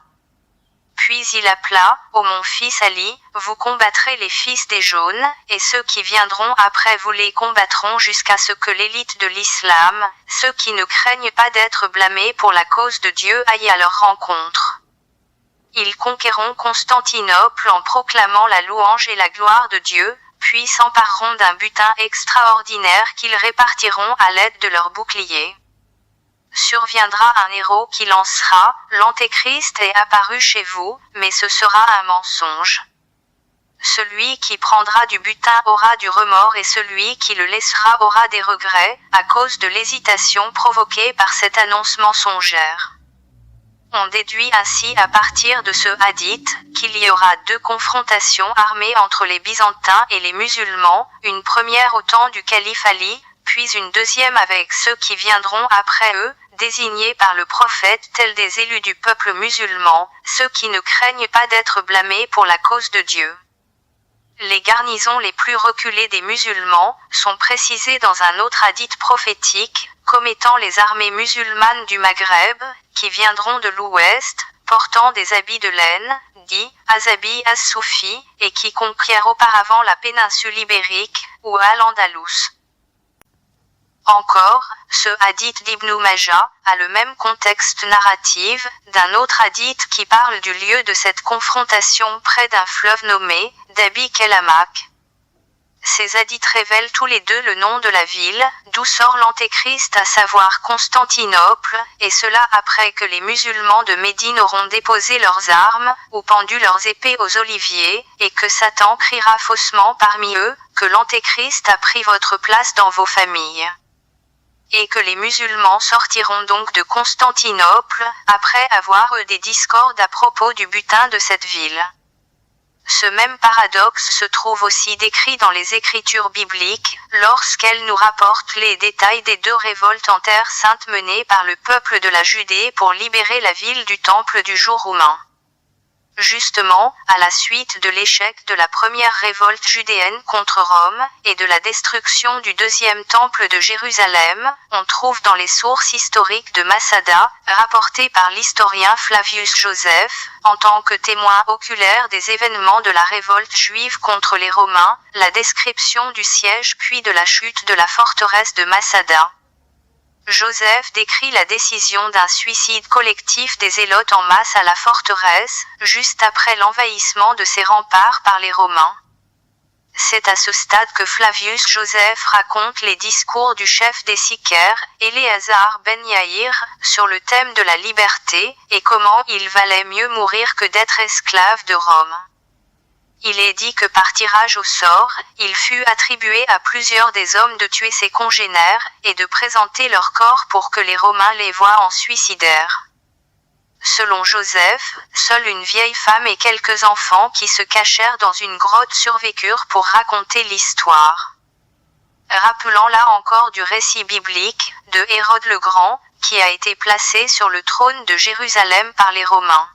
Puis il appela: ô mon fils Ali, vous combattrez les fils des jaunes, et ceux qui viendront après vous les combattront jusqu'à ce que l'élite de l'islam, ceux qui ne craignent pas d'être blâmés pour la cause de Dieu, aillent à leur rencontre. Ils conquéreront Constantinople en proclamant la louange et la gloire de Dieu, puis s'empareront d'un butin extraordinaire qu'ils répartiront à l'aide de leurs boucliers. Surviendra un héros qui lancera: l'Antéchrist est apparu chez vous, mais ce sera un mensonge. Celui qui prendra du butin aura du remords et celui qui le laissera aura des regrets, à cause de l'hésitation provoquée par cette annonce mensongère. On déduit ainsi à partir de ce hadith, qu'il y aura 2 confrontations armées entre les Byzantins et les musulmans, une première au temps du calife Ali, puis une deuxième avec ceux qui viendront après eux, désignés par le prophète tels des élus du peuple musulman, ceux qui ne craignent pas d'être blâmés pour la cause de Dieu. Les garnisons les plus reculées des musulmans sont précisées dans un autre hadith prophétique, comme étant les armées musulmanes du Maghreb, qui viendront de l'ouest, portant des habits de laine, dit Azabi as-Soufi, et qui conquièrent auparavant la péninsule ibérique, ou Al-Andalus. Encore, ce hadith d'Ibn Majah a le même contexte narratif d'un autre hadith qui parle du lieu de cette confrontation près d'un fleuve nommé Dabik el-Hamak. Ces hadiths révèlent tous les deux le nom de la ville, d'où sort l'Antéchrist, à savoir Constantinople, et cela après que les musulmans de Médine auront déposé leurs armes, ou pendu leurs épées aux oliviers, et que Satan criera faussement parmi eux, que l'Antéchrist a pris votre place dans vos familles. Et que les musulmans sortiront donc de Constantinople, après avoir eu des discordes à propos du butin de cette ville. Ce même paradoxe se trouve aussi décrit dans les Écritures bibliques, lorsqu'elles nous rapportent les détails des 2 révoltes en terre sainte menées par le peuple de la Judée pour libérer la ville du temple du jour roumain. Justement, à la suite de l'échec de la première révolte judéenne contre Rome, et de la destruction du deuxième temple de Jérusalem, on trouve dans les sources historiques de Masada, rapportées par l'historien Flavius Joseph, en tant que témoin oculaire des événements de la révolte juive contre les Romains, la description du siège puis de la chute de la forteresse de Masada. Joseph décrit la décision d'un suicide collectif des Zélotes en masse à la forteresse, juste après l'envahissement de ses remparts par les Romains. C'est à ce stade que Flavius Joseph raconte les discours du chef des Sicaires, Éléazar ben Yaïr, sur le thème de la liberté, et comment il valait mieux mourir que d'être esclave de Rome. Il est dit que par tirage au sort, il fut attribué à plusieurs des hommes de tuer ses congénères, et de présenter leur corps pour que les Romains les voient en suicidaires. Selon Joseph, seule une vieille femme et quelques enfants qui se cachèrent dans une grotte survécurent pour raconter l'histoire. Rappelant là encore du récit biblique, de Hérode le Grand, qui a été placé sur le trône de Jérusalem par les Romains.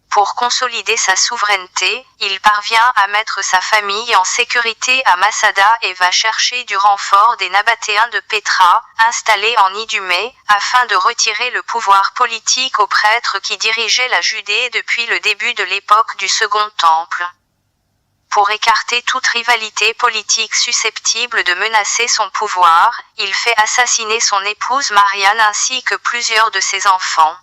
Pour consolider sa souveraineté, il parvient à mettre sa famille en sécurité à Masada et va chercher du renfort des Nabatéens de Pétra, installés en Idumée, afin de retirer le pouvoir politique aux prêtres qui dirigeaient la Judée depuis le début de l'époque du Second Temple. Pour écarter toute rivalité politique susceptible de menacer son pouvoir, il fait assassiner son épouse Marianne ainsi que plusieurs de ses enfants.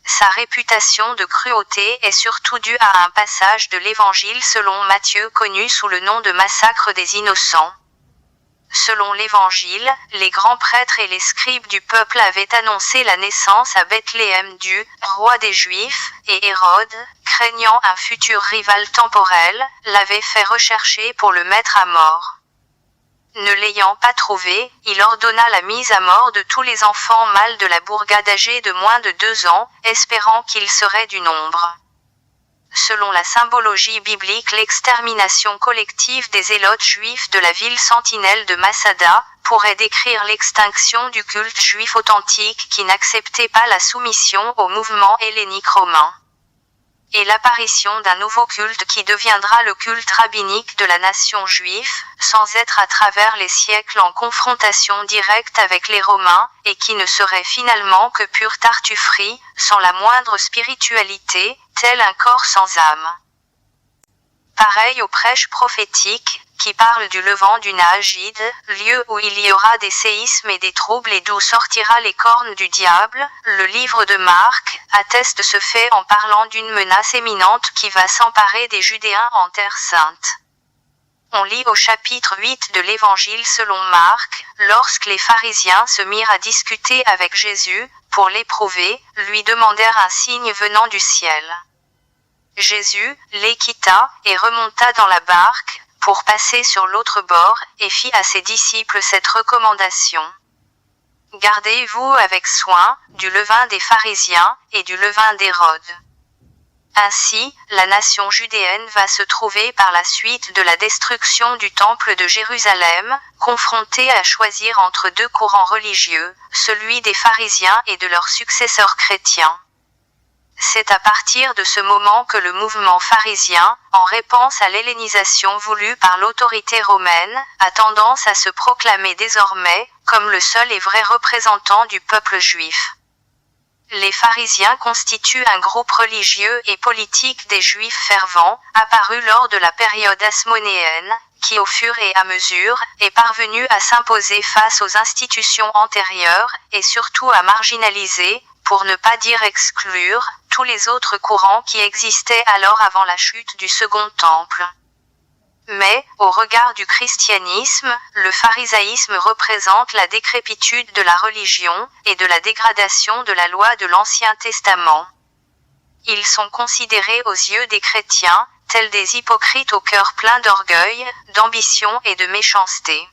Sa réputation de cruauté est surtout due à un passage de l'Évangile selon Matthieu connu sous le nom de massacre des innocents. Selon l'Évangile, les grands prêtres et les scribes du peuple avaient annoncé la naissance à Bethléem du roi des Juifs, et Hérode, craignant un futur rival temporel, l'avait fait rechercher pour le mettre à mort. Ne l'ayant pas trouvé, il ordonna la mise à mort de tous les enfants mâles de la bourgade âgés de moins de 2 ans, espérant qu'ils seraient du nombre. Selon la symbologie biblique, l'extermination collective des zélotes juifs de la ville sentinelle de Masada pourrait décrire l'extinction du culte juif authentique qui n'acceptait pas la soumission au mouvement hellénique romain. Et l'apparition d'un nouveau culte qui deviendra le culte rabbinique de la nation juive, sans être à travers les siècles en confrontation directe avec les Romains, et qui ne serait finalement que pure tartufferie, sans la moindre spiritualité, tel un corps sans âme. Pareil aux prêches prophétiques, qui parlent du levant du Naagide, lieu où il y aura des séismes et des troubles et d'où sortira les cornes du diable, le livre de Marc atteste ce fait en parlant d'une menace imminente qui va s'emparer des Judéens en Terre Sainte. On lit au chapitre 8 de l'Évangile selon Marc, lorsque les pharisiens se mirent à discuter avec Jésus, pour l'éprouver, lui demandèrent un signe venant du ciel. Jésus les quitta, et remonta dans la barque, pour passer sur l'autre bord, et fit à ses disciples cette recommandation. Gardez-vous avec soin, du levain des pharisiens, et du levain d'Hérode. Ainsi, la nation judéenne va se trouver par la suite de la destruction du temple de Jérusalem, confrontée à choisir entre 2 courants religieux, celui des pharisiens et de leurs successeurs chrétiens. C'est à partir de ce moment que le mouvement pharisien, en réponse à l'hellénisation voulue par l'autorité romaine, a tendance à se proclamer désormais comme le seul et vrai représentant du peuple juif. Les pharisiens constituent un groupe religieux et politique des juifs fervents, apparu lors de la période hasmonéenne, qui au fur et à mesure, est parvenu à s'imposer face aux institutions antérieures, et surtout à marginaliser, pour ne pas dire exclure, tous les autres courants qui existaient alors avant la chute du Second Temple. Mais, au regard du christianisme, le pharisaïsme représente la décrépitude de la religion, et de la dégradation de la loi de l'Ancien Testament. Ils sont considérés aux yeux des chrétiens, tels des hypocrites au cœur plein d'orgueil, d'ambition et de méchanceté.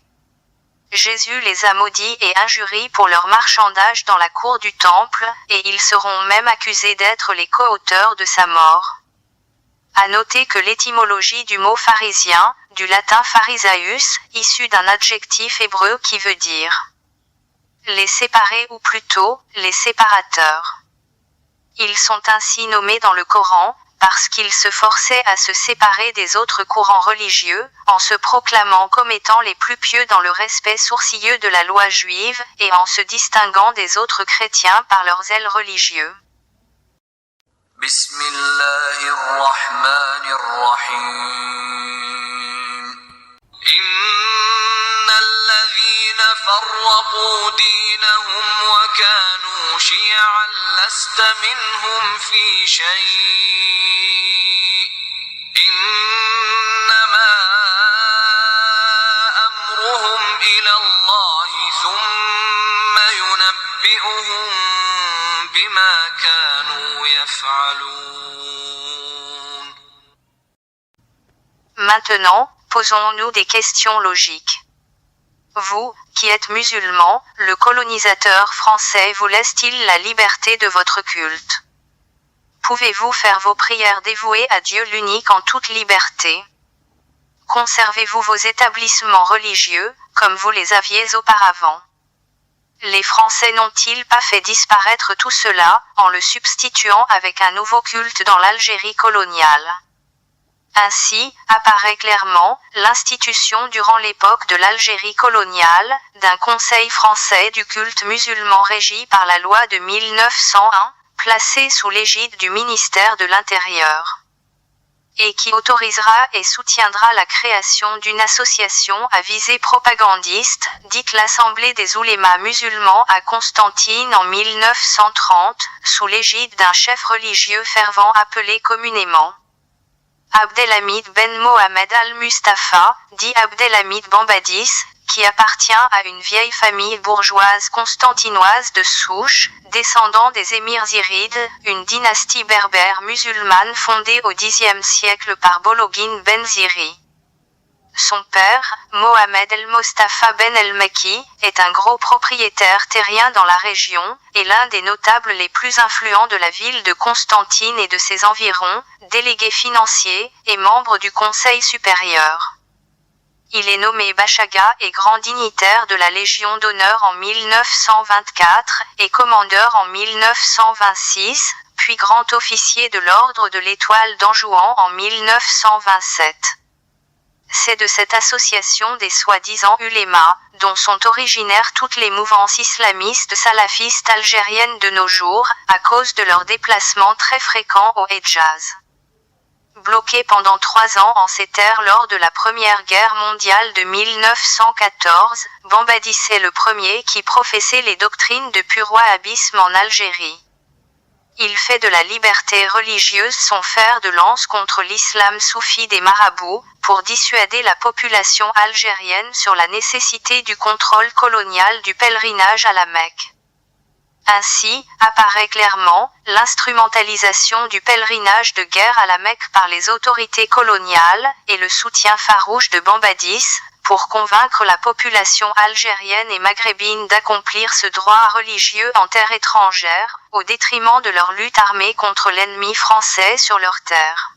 Jésus les a maudits et injuris pour leur marchandage dans la cour du temple, et ils seront même accusés d'être les co-auteurs de sa mort. À noter que l'étymologie du mot pharisien, du latin pharisaeus, issu d'un adjectif hébreu qui veut dire les séparés ou plutôt, les séparateurs. Ils sont ainsi nommés dans le Coran, parce qu'il se forçait à se séparer des autres courants religieux, en se proclamant comme étant les plus pieux dans le respect sourcilleux de la loi juive, et en se distinguant des autres chrétiens par leurs zèles religieux. بسم الله الرحمن الرحيم إن الذين فرقوا دينهم وكانوا شيعا لست منهم في شيء إنما أمرهم إلى الله ثم ينبئهم بما كانوا يفعلون. Maintenant, posons-nous des questions logiques. Vous, qui êtes musulmans, le colonisateur français vous laisse-t-il la liberté de votre culte? Pouvez-vous faire vos prières dévouées à Dieu l'unique en toute liberté? Conservez-vous vos établissements religieux, comme vous les aviez auparavant? Les Français n'ont-ils pas fait disparaître tout cela, en le substituant avec un nouveau culte dans l'Algérie coloniale? Ainsi, apparaît clairement, l'institution durant l'époque de l'Algérie coloniale, d'un conseil français du culte musulman régi par la loi de 1901, placé sous l'égide du ministère de l'Intérieur, et qui autorisera et soutiendra la création d'une association à visée propagandiste, dite l'Assemblée des oulémas musulmans à Constantine en 1930, sous l'égide d'un chef religieux fervent appelé communément Abdelhamid Ben Mohamed Al-Mustafa, dit Abdelhamid Bambadis, qui appartient à une vieille famille bourgeoise constantinoise de souche, descendant des émirs zirides, une dynastie berbère musulmane fondée au Xe siècle par Bologhine Ben Ziri. Son père, Mohamed El-Mostafa Ben El-Mekki, est un gros propriétaire terrien dans la région, et l'un des notables les plus influents de la ville de Constantine et de ses environs, délégué financier, et membre du Conseil supérieur. Il est nommé Bachaga et grand dignitaire de la Légion d'honneur en 1924, et commandeur en 1926, puis grand officier de l'ordre de l'Étoile d'Anjouan en 1927. C'est de cette association des soi-disant ulémas, dont sont originaires toutes les mouvances islamistes salafistes algériennes de nos jours, à cause de leurs déplacements très fréquents au Hedjaz. Bloqué pendant 3 ans en ces terres lors de la Première Guerre mondiale de 1914, Bambadis est le premier qui professait les doctrines de pur wahhabisme en Algérie. Il fait de la liberté religieuse son fer de lance contre l'islam soufi des marabouts, pour dissuader la population algérienne sur la nécessité du contrôle colonial du pèlerinage à la Mecque. Ainsi, apparaît clairement, l'instrumentalisation du pèlerinage de guerre à la Mecque par les autorités coloniales, et le soutien farouche de Bambadis, pour convaincre la population algérienne et maghrébine d'accomplir ce droit religieux en terre étrangère, au détriment de leur lutte armée contre l'ennemi français sur leurs terres.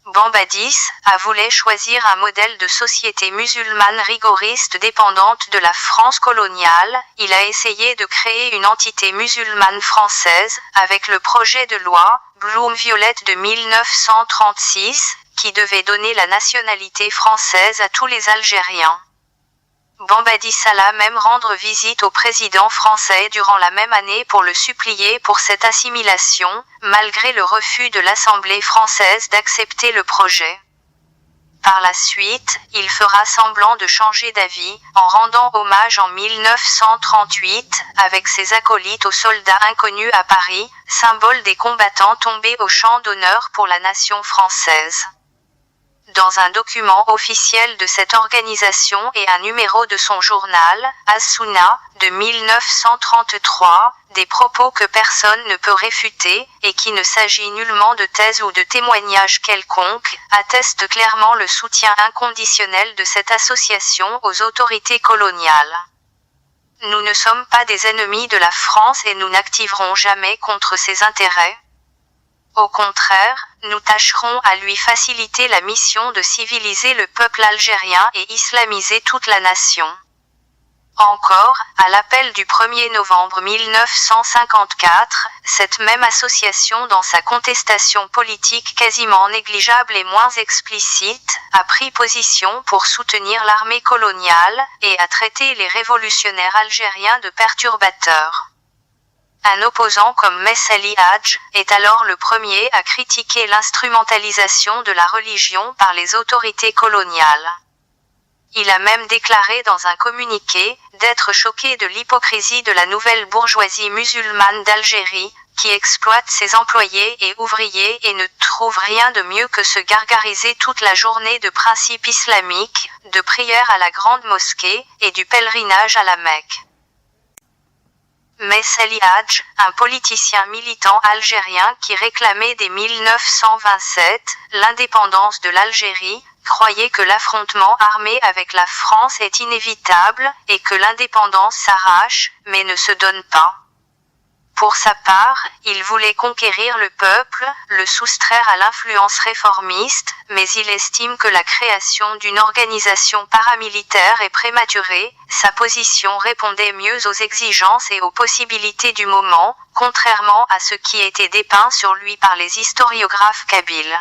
Bambadis voulait choisir un modèle de société musulmane rigoriste dépendante de la France coloniale. Il a essayé de créer une entité musulmane française, avec le projet de loi Blum-Violette de 1936, qui devait donner la nationalité française à tous les Algériens. Bambadis alla même rendre visite au président français durant la même année pour le supplier pour cette assimilation, malgré le refus de l'Assemblée française d'accepter le projet. Par la suite, il fera semblant de changer d'avis, en rendant hommage en 1938, avec ses acolytes aux soldats inconnus à Paris, symbole des combattants tombés au champ d'honneur pour la nation française. Dans un document officiel de cette organisation et un numéro de son journal, As-Sunna, de 1933, des propos que personne ne peut réfuter, et qui ne s'agit nullement de thèse ou de témoignage quelconque, attestent clairement le soutien inconditionnel de cette association aux autorités coloniales. Nous ne sommes pas des ennemis de la France et nous n'activerons jamais contre ses intérêts. Au contraire, nous tâcherons à lui faciliter la mission de civiliser le peuple algérien et islamiser toute la nation. Encore, à l'appel du 1er novembre 1954, cette même association dans sa contestation politique quasiment négligeable et moins explicite, a pris position pour soutenir l'armée coloniale, et a traité les révolutionnaires algériens de perturbateurs. Un opposant comme Messali Hadj est alors le premier à critiquer l'instrumentalisation de la religion par les autorités coloniales. Il a même déclaré dans un communiqué d'être choqué de l'hypocrisie de la nouvelle bourgeoisie musulmane d'Algérie, qui exploite ses employés et ouvriers et ne trouve rien de mieux que se gargariser toute la journée de principes islamiques, de prières à la grande mosquée et du pèlerinage à la Mecque. Messali Hadj, un politicien militant algérien qui réclamait dès 1927 l'indépendance de l'Algérie, croyait que l'affrontement armé avec la France est inévitable et que l'indépendance s'arrache, mais ne se donne pas. Pour sa part, il voulait conquérir le peuple, le soustraire à l'influence réformiste, mais il estime que la création d'une organisation paramilitaire est prématurée. Sa position répondait mieux aux exigences et aux possibilités du moment, contrairement à ce qui était dépeint sur lui par les historiographes kabyles.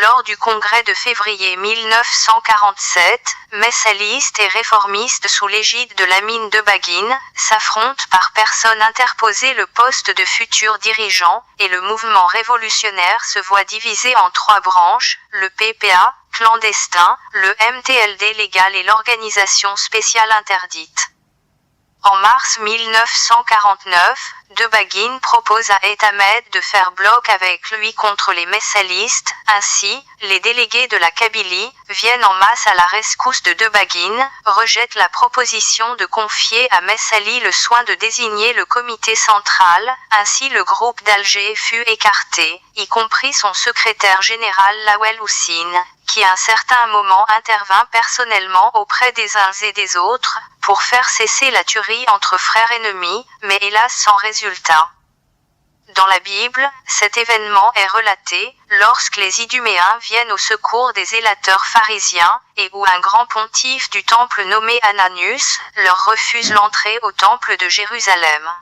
Lors du congrès de février 1947, messalistes et réformistes sous l'égide de Lamine Debaguine s'affrontent par personne interposée le poste de futur dirigeant, et le mouvement révolutionnaire se voit divisé en trois branches, le PPA, clandestin, le MTLD légal et l'organisation spéciale interdite. En mars 1949, Debaguine propose à Et Ahmed de faire bloc avec lui contre les messalistes. Ainsi, les délégués de la Kabylie viennent en masse à la rescousse de Debaguine, rejettent la proposition de confier à Messali le soin de désigner le comité central. Ainsi le groupe d'Alger fut écarté, y compris son secrétaire général Lawel Houssine, qui à un certain moment intervint personnellement auprès des uns et des autres, pour faire cesser la tuerie entre frères ennemis, mais hélas sans résultat. Dans la Bible, cet événement est relaté, lorsque les Iduméens viennent au secours des zélateurs pharisiens, et où un grand pontife du temple nommé Ananius, leur refuse l'entrée au temple de Jérusalem.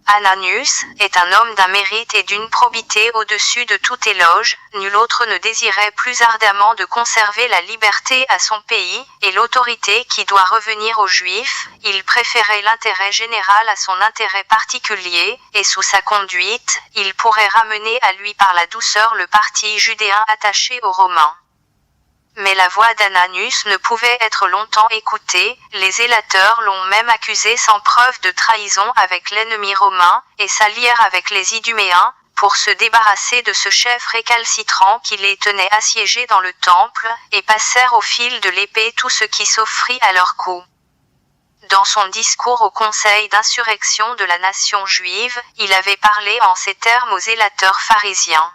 Ananius est un homme d'un mérite et d'une probité au-dessus de tout éloge, nul autre ne désirait plus ardemment de conserver la liberté à son pays, et l'autorité qui doit revenir aux Juifs. Il préférait l'intérêt général à son intérêt particulier, et sous sa conduite, il pourrait ramener à lui par la douceur le parti judéen attaché aux Romains. Mais la voix d'Ananius ne pouvait être longtemps écoutée, les zélateurs l'ont même accusé sans preuve de trahison avec l'ennemi romain, et s'allièrent avec les Iduméens, pour se débarrasser de ce chef récalcitrant qui les tenait assiégés dans le temple, et passèrent au fil de l'épée tout ce qui s'offrit à leur cou. Dans son discours au Conseil d'insurrection de la nation juive, il avait parlé en ces termes aux zélateurs pharisiens.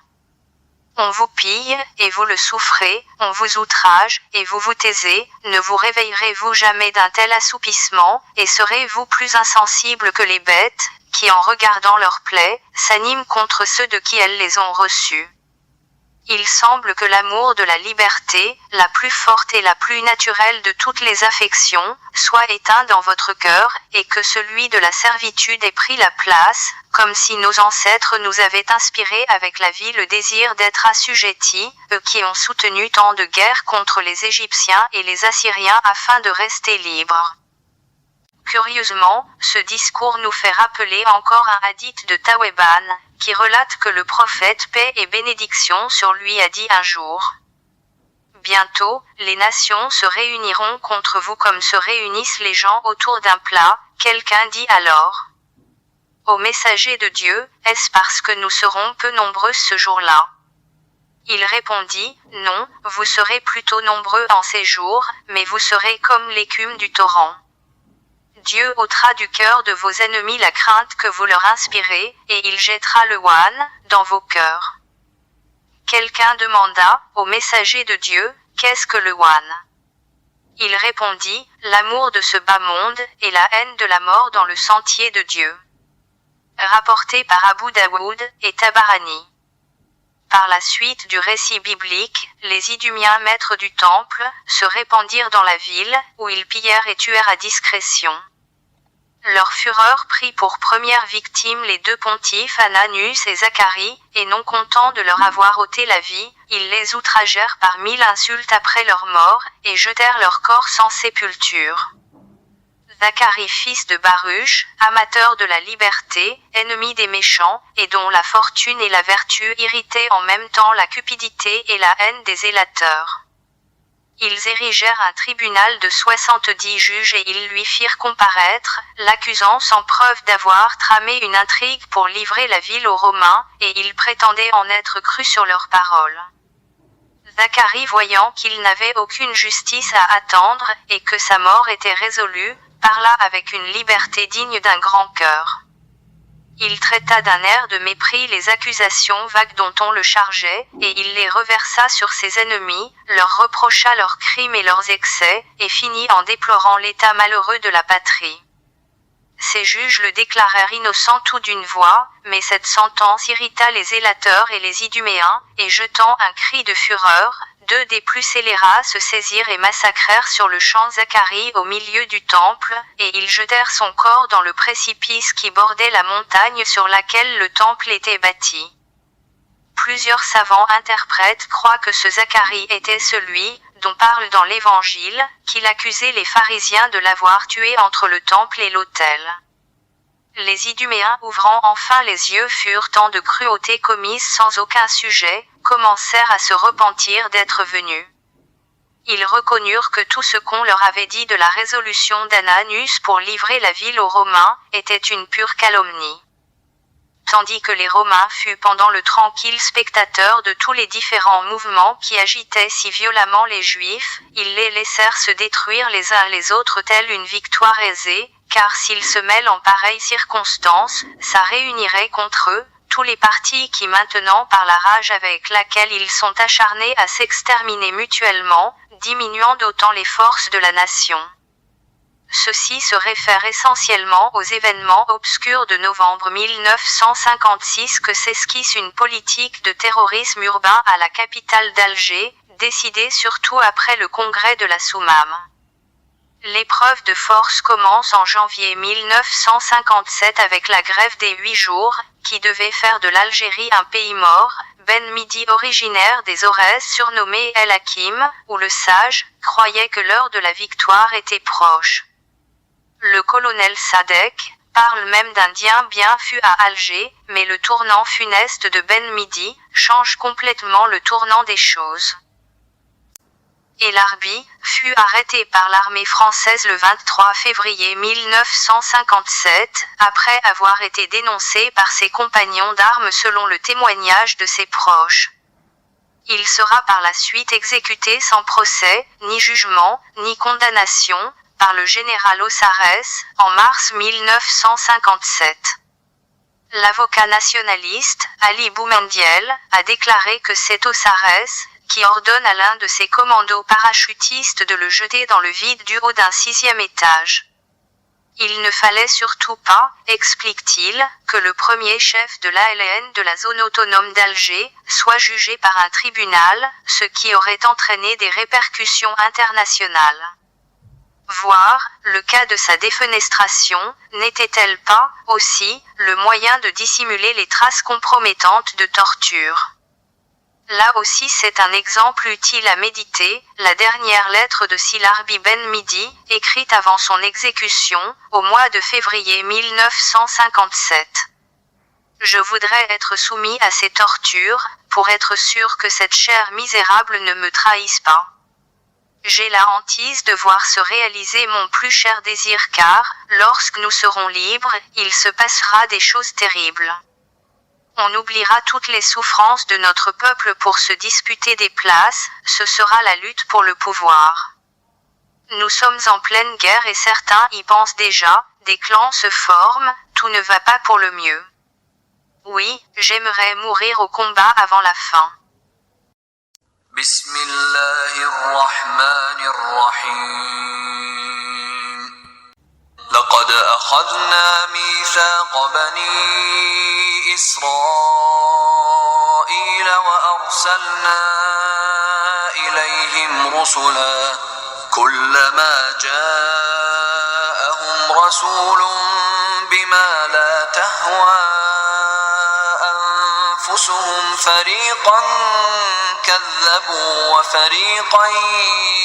On vous pille, et vous le souffrez, on vous outrage, et vous vous taisez, ne vous réveillerez-vous jamais d'un tel assoupissement, et serez-vous plus insensibles que les bêtes, qui en regardant leurs plaies, s'animent contre ceux de qui elles les ont reçues. Il semble que l'amour de la liberté, la plus forte et la plus naturelle de toutes les affections, soit éteint dans votre cœur, et que celui de la servitude ait pris la place, comme si nos ancêtres nous avaient inspiré avec la vie le désir d'être assujettis, eux qui ont soutenu tant de guerres contre les Égyptiens et les Assyriens afin de rester libres. Curieusement, ce discours nous fait rappeler encore un hadith de Taweban, qui relate que le prophète paix et bénédiction sur lui a dit un jour. Bientôt, les nations se réuniront contre vous comme se réunissent les gens autour d'un plat. Quelqu'un dit alors. Ô messager de Dieu, est-ce parce que nous serons peu nombreux ce jour-là? Il répondit, non, vous serez plutôt nombreux en ces jours, mais vous serez comme l'écume du torrent. Dieu ôtera du cœur de vos ennemis la crainte que vous leur inspirez, et il jettera le ouan dans vos cœurs. Quelqu'un demanda, au messager de Dieu, qu'est-ce que le ouan? Il répondit, l'amour de ce bas monde, et la haine de la mort dans le sentier de Dieu. Rapporté par Abu Daoud et Tabarani. Par la suite du récit biblique, les Iduméens maîtres du temple, se répandirent dans la ville, où ils pillèrent et tuèrent à discrétion. Leur fureur prit pour première victime les deux pontifes Ananius et Zacharie, et non contents de leur avoir ôté la vie, ils les outragèrent par 1000 insultes après leur mort, et jetèrent leurs corps sans sépulture. Zacharie fils de Baruch, amateur de la liberté, ennemi des méchants, et dont la fortune et la vertu irritaient en même temps la cupidité et la haine des zélateurs. Ils érigèrent un tribunal de 70 juges et ils lui firent comparaître, l'accusant sans preuve d'avoir tramé une intrigue pour livrer la ville aux Romains, et ils prétendaient en être crus sur leurs paroles. Zacharie, voyant qu'il n'avait aucune justice à attendre, et que sa mort était résolue, parla avec une liberté digne d'un grand cœur. Il traita d'un air de mépris les accusations vagues dont on le chargeait, et il les reversa sur ses ennemis, leur reprocha leurs crimes et leurs excès, et finit en déplorant l'état malheureux de la patrie. Ces juges le déclarèrent innocent tout d'une voix, mais cette sentence irrita les zélateurs et les Iduméens, et jetant un cri de fureur, deux des plus scélérats se saisirent et massacrèrent sur le champ Zacharie au milieu du temple, et ils jetèrent son corps dans le précipice qui bordait la montagne sur laquelle le temple était bâti. Plusieurs savants interprètes croient que ce Zacharie était celui, dont parle dans l'Évangile, qu'il accusait les pharisiens de l'avoir tué entre le temple et l'autel. Les Iduméens, ouvrant enfin les yeux, furent tant de cruautés commises sans aucun sujet, commencèrent à se repentir d'être venus. Ils reconnurent que tout ce qu'on leur avait dit de la résolution d'Ananius pour livrer la ville aux Romains, était une pure calomnie. Tandis que les Romains furent pendant le tranquille spectateur de tous les différents mouvements qui agitaient si violemment les Juifs, ils les laissèrent se détruire les uns les autres telle une victoire aisée, car s'ils se mêlent en pareille circonstance, ça réunirait contre eux tous les partis qui maintenant par la rage avec laquelle ils sont acharnés à s'exterminer mutuellement, diminuant d'autant les forces de la nation. Ceci se réfère essentiellement aux événements obscurs de novembre 1956 que s'esquisse une politique de terrorisme urbain à la capitale d'Alger, décidée surtout après le congrès de la Soumam. L'épreuve de force commence en janvier 1957 avec la grève des 8 jours, qui devait faire de l'Algérie un pays mort. Ben Midi, originaire des Aurès surnommé El Hakim, ou le Sage, croyait que l'heure de la victoire était proche. Le colonel Sadek parle même d'un Dien bien fut à Alger, mais le tournant funeste de Ben Midi change complètement le tournant des choses. El Arbi fut arrêté par l'armée française le 23 février 1957, après avoir été dénoncé par ses compagnons d'armes selon le témoignage de ses proches. Il sera par la suite exécuté sans procès, ni jugement, ni condamnation, par le général Ossarès, en mars 1957. L'avocat nationaliste, Ali Boumendiel, a déclaré que c'est Ossarès qui ordonne à l'un de ses commandos parachutistes de le jeter dans le vide du haut d'un 6e étage. Il ne fallait surtout pas, explique-t-il, que le premier chef de l'ALN de la zone autonome d'Alger soit jugé par un tribunal, ce qui aurait entraîné des répercussions internationales. Voire, le cas de sa défenestration, n'était-elle pas, aussi, le moyen de dissimuler les traces compromettantes de torture? Là aussi c'est un exemple utile à méditer, la dernière lettre de Silarbi Ben Midi, écrite avant son exécution, au mois de février 1957. Je voudrais être soumis à ces tortures, pour être sûr que cette chair misérable ne me trahisse pas. J'ai la hantise de voir se réaliser mon plus cher désir car, lorsque nous serons libres, il se passera des choses terribles. On oubliera toutes les souffrances de notre peuple pour se disputer des places, ce sera la lutte pour le pouvoir. Nous sommes en pleine guerre et certains y pensent déjà, des clans se forment, tout ne va pas pour le mieux. Oui, j'aimerais mourir au combat avant la fin. Bismillahirrahmanirrahim. لقد أخذنا ميثاق بني إسرائيل أرسلنا إليهم رسلا كلما جاءهم رسول بما لا تهوى أنفسهم فريقا كذبوا وفريقا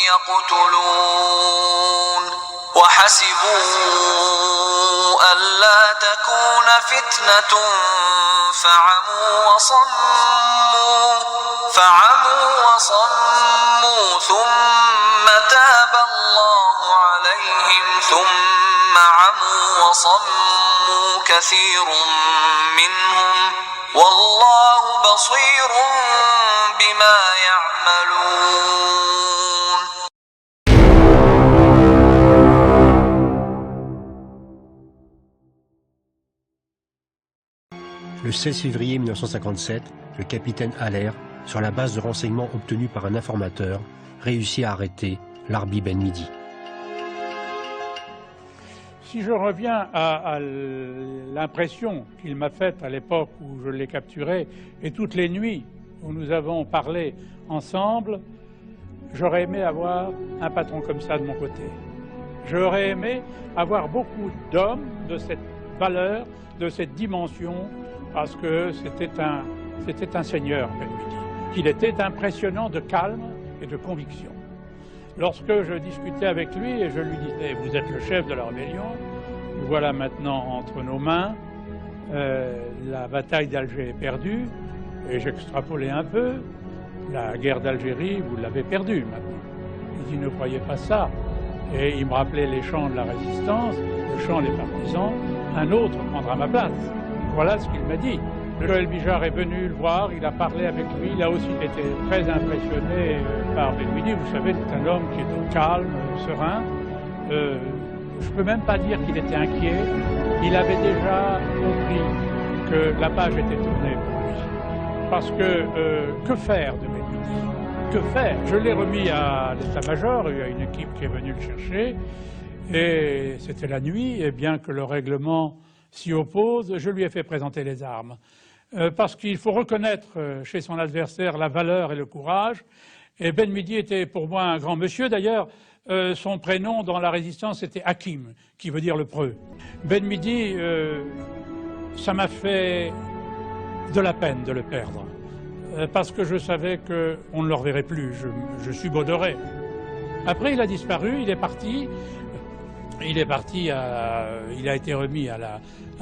يقتلون وحسبوا ألا تكون فتنة فعموا وصموا ثم تاب الله عليهم ثم عموا وصموا كثير منهم والله بصير بما يعملون. Le 16 février 1957, le capitaine Haller, sur la base de renseignements obtenus par un informateur, réussit à arrêter Larbi Ben Midi. Si je reviens à l'impression qu'il m'a faite à l'époque où je l'ai capturé et toutes les nuits où nous avons parlé ensemble, j'aurais aimé avoir un patron comme ça de mon côté. J'aurais aimé avoir beaucoup d'hommes de cette valeur, de cette dimension, parce que c'était un seigneur, Ben Midi. Il était impressionnant de calme et de conviction. Lorsque je discutais avec lui et je lui disais « Vous êtes le chef de la rébellion, nous voilà maintenant entre nos mains, la bataille d'Alger est perdue, et j'extrapolais un peu, la guerre d'Algérie, vous l'avez perdue maintenant. » Il dit « Ne croyez pas ça. » Et il me rappelait les chants de la résistance, le chant des partisans, un autre prendra ma place. Voilà ce qu'il m'a dit. Joël Bijard est venu le voir, il a parlé avec lui, il a aussi été très impressionné par Ben Midi. Vous savez, c'est un homme qui était calme, serein. Je ne peux même pas dire qu'il était inquiet. Il avait déjà compris que la page était tournée pour lui. Parce que faire de Ben Midi? Que faire? Je l'ai remis à l'état-major, il y a une équipe qui est venue le chercher. Et c'était la nuit, et bien que le règlement s'y oppose, je lui ai fait présenter les armes. Parce qu'il faut reconnaître chez son adversaire la valeur et le courage. Et Ben Midi était pour moi un grand monsieur. D'ailleurs, son prénom dans la résistance était Hakim, qui veut dire le preux. Ben Midi, ça m'a fait de la peine de le perdre. Parce que je savais qu'on ne le reverrait plus. Je subodorais. Après, il a disparu, il est parti. Il a été remis à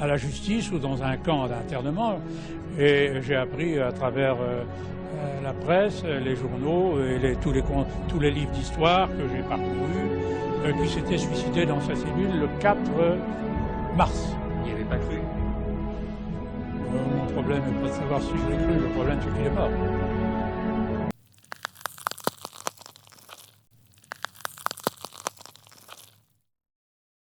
la justice ou dans un camp d'internement. Et j'ai appris à travers la presse, les journaux et tous les livres d'histoire que j'ai parcourus qu'il s'était suicidé dans sa cellule le 4 mars. Il n'y avait pas cru. Mon problème n'est pas de savoir si je l'ai cru, le problème c'est qu'il est mort.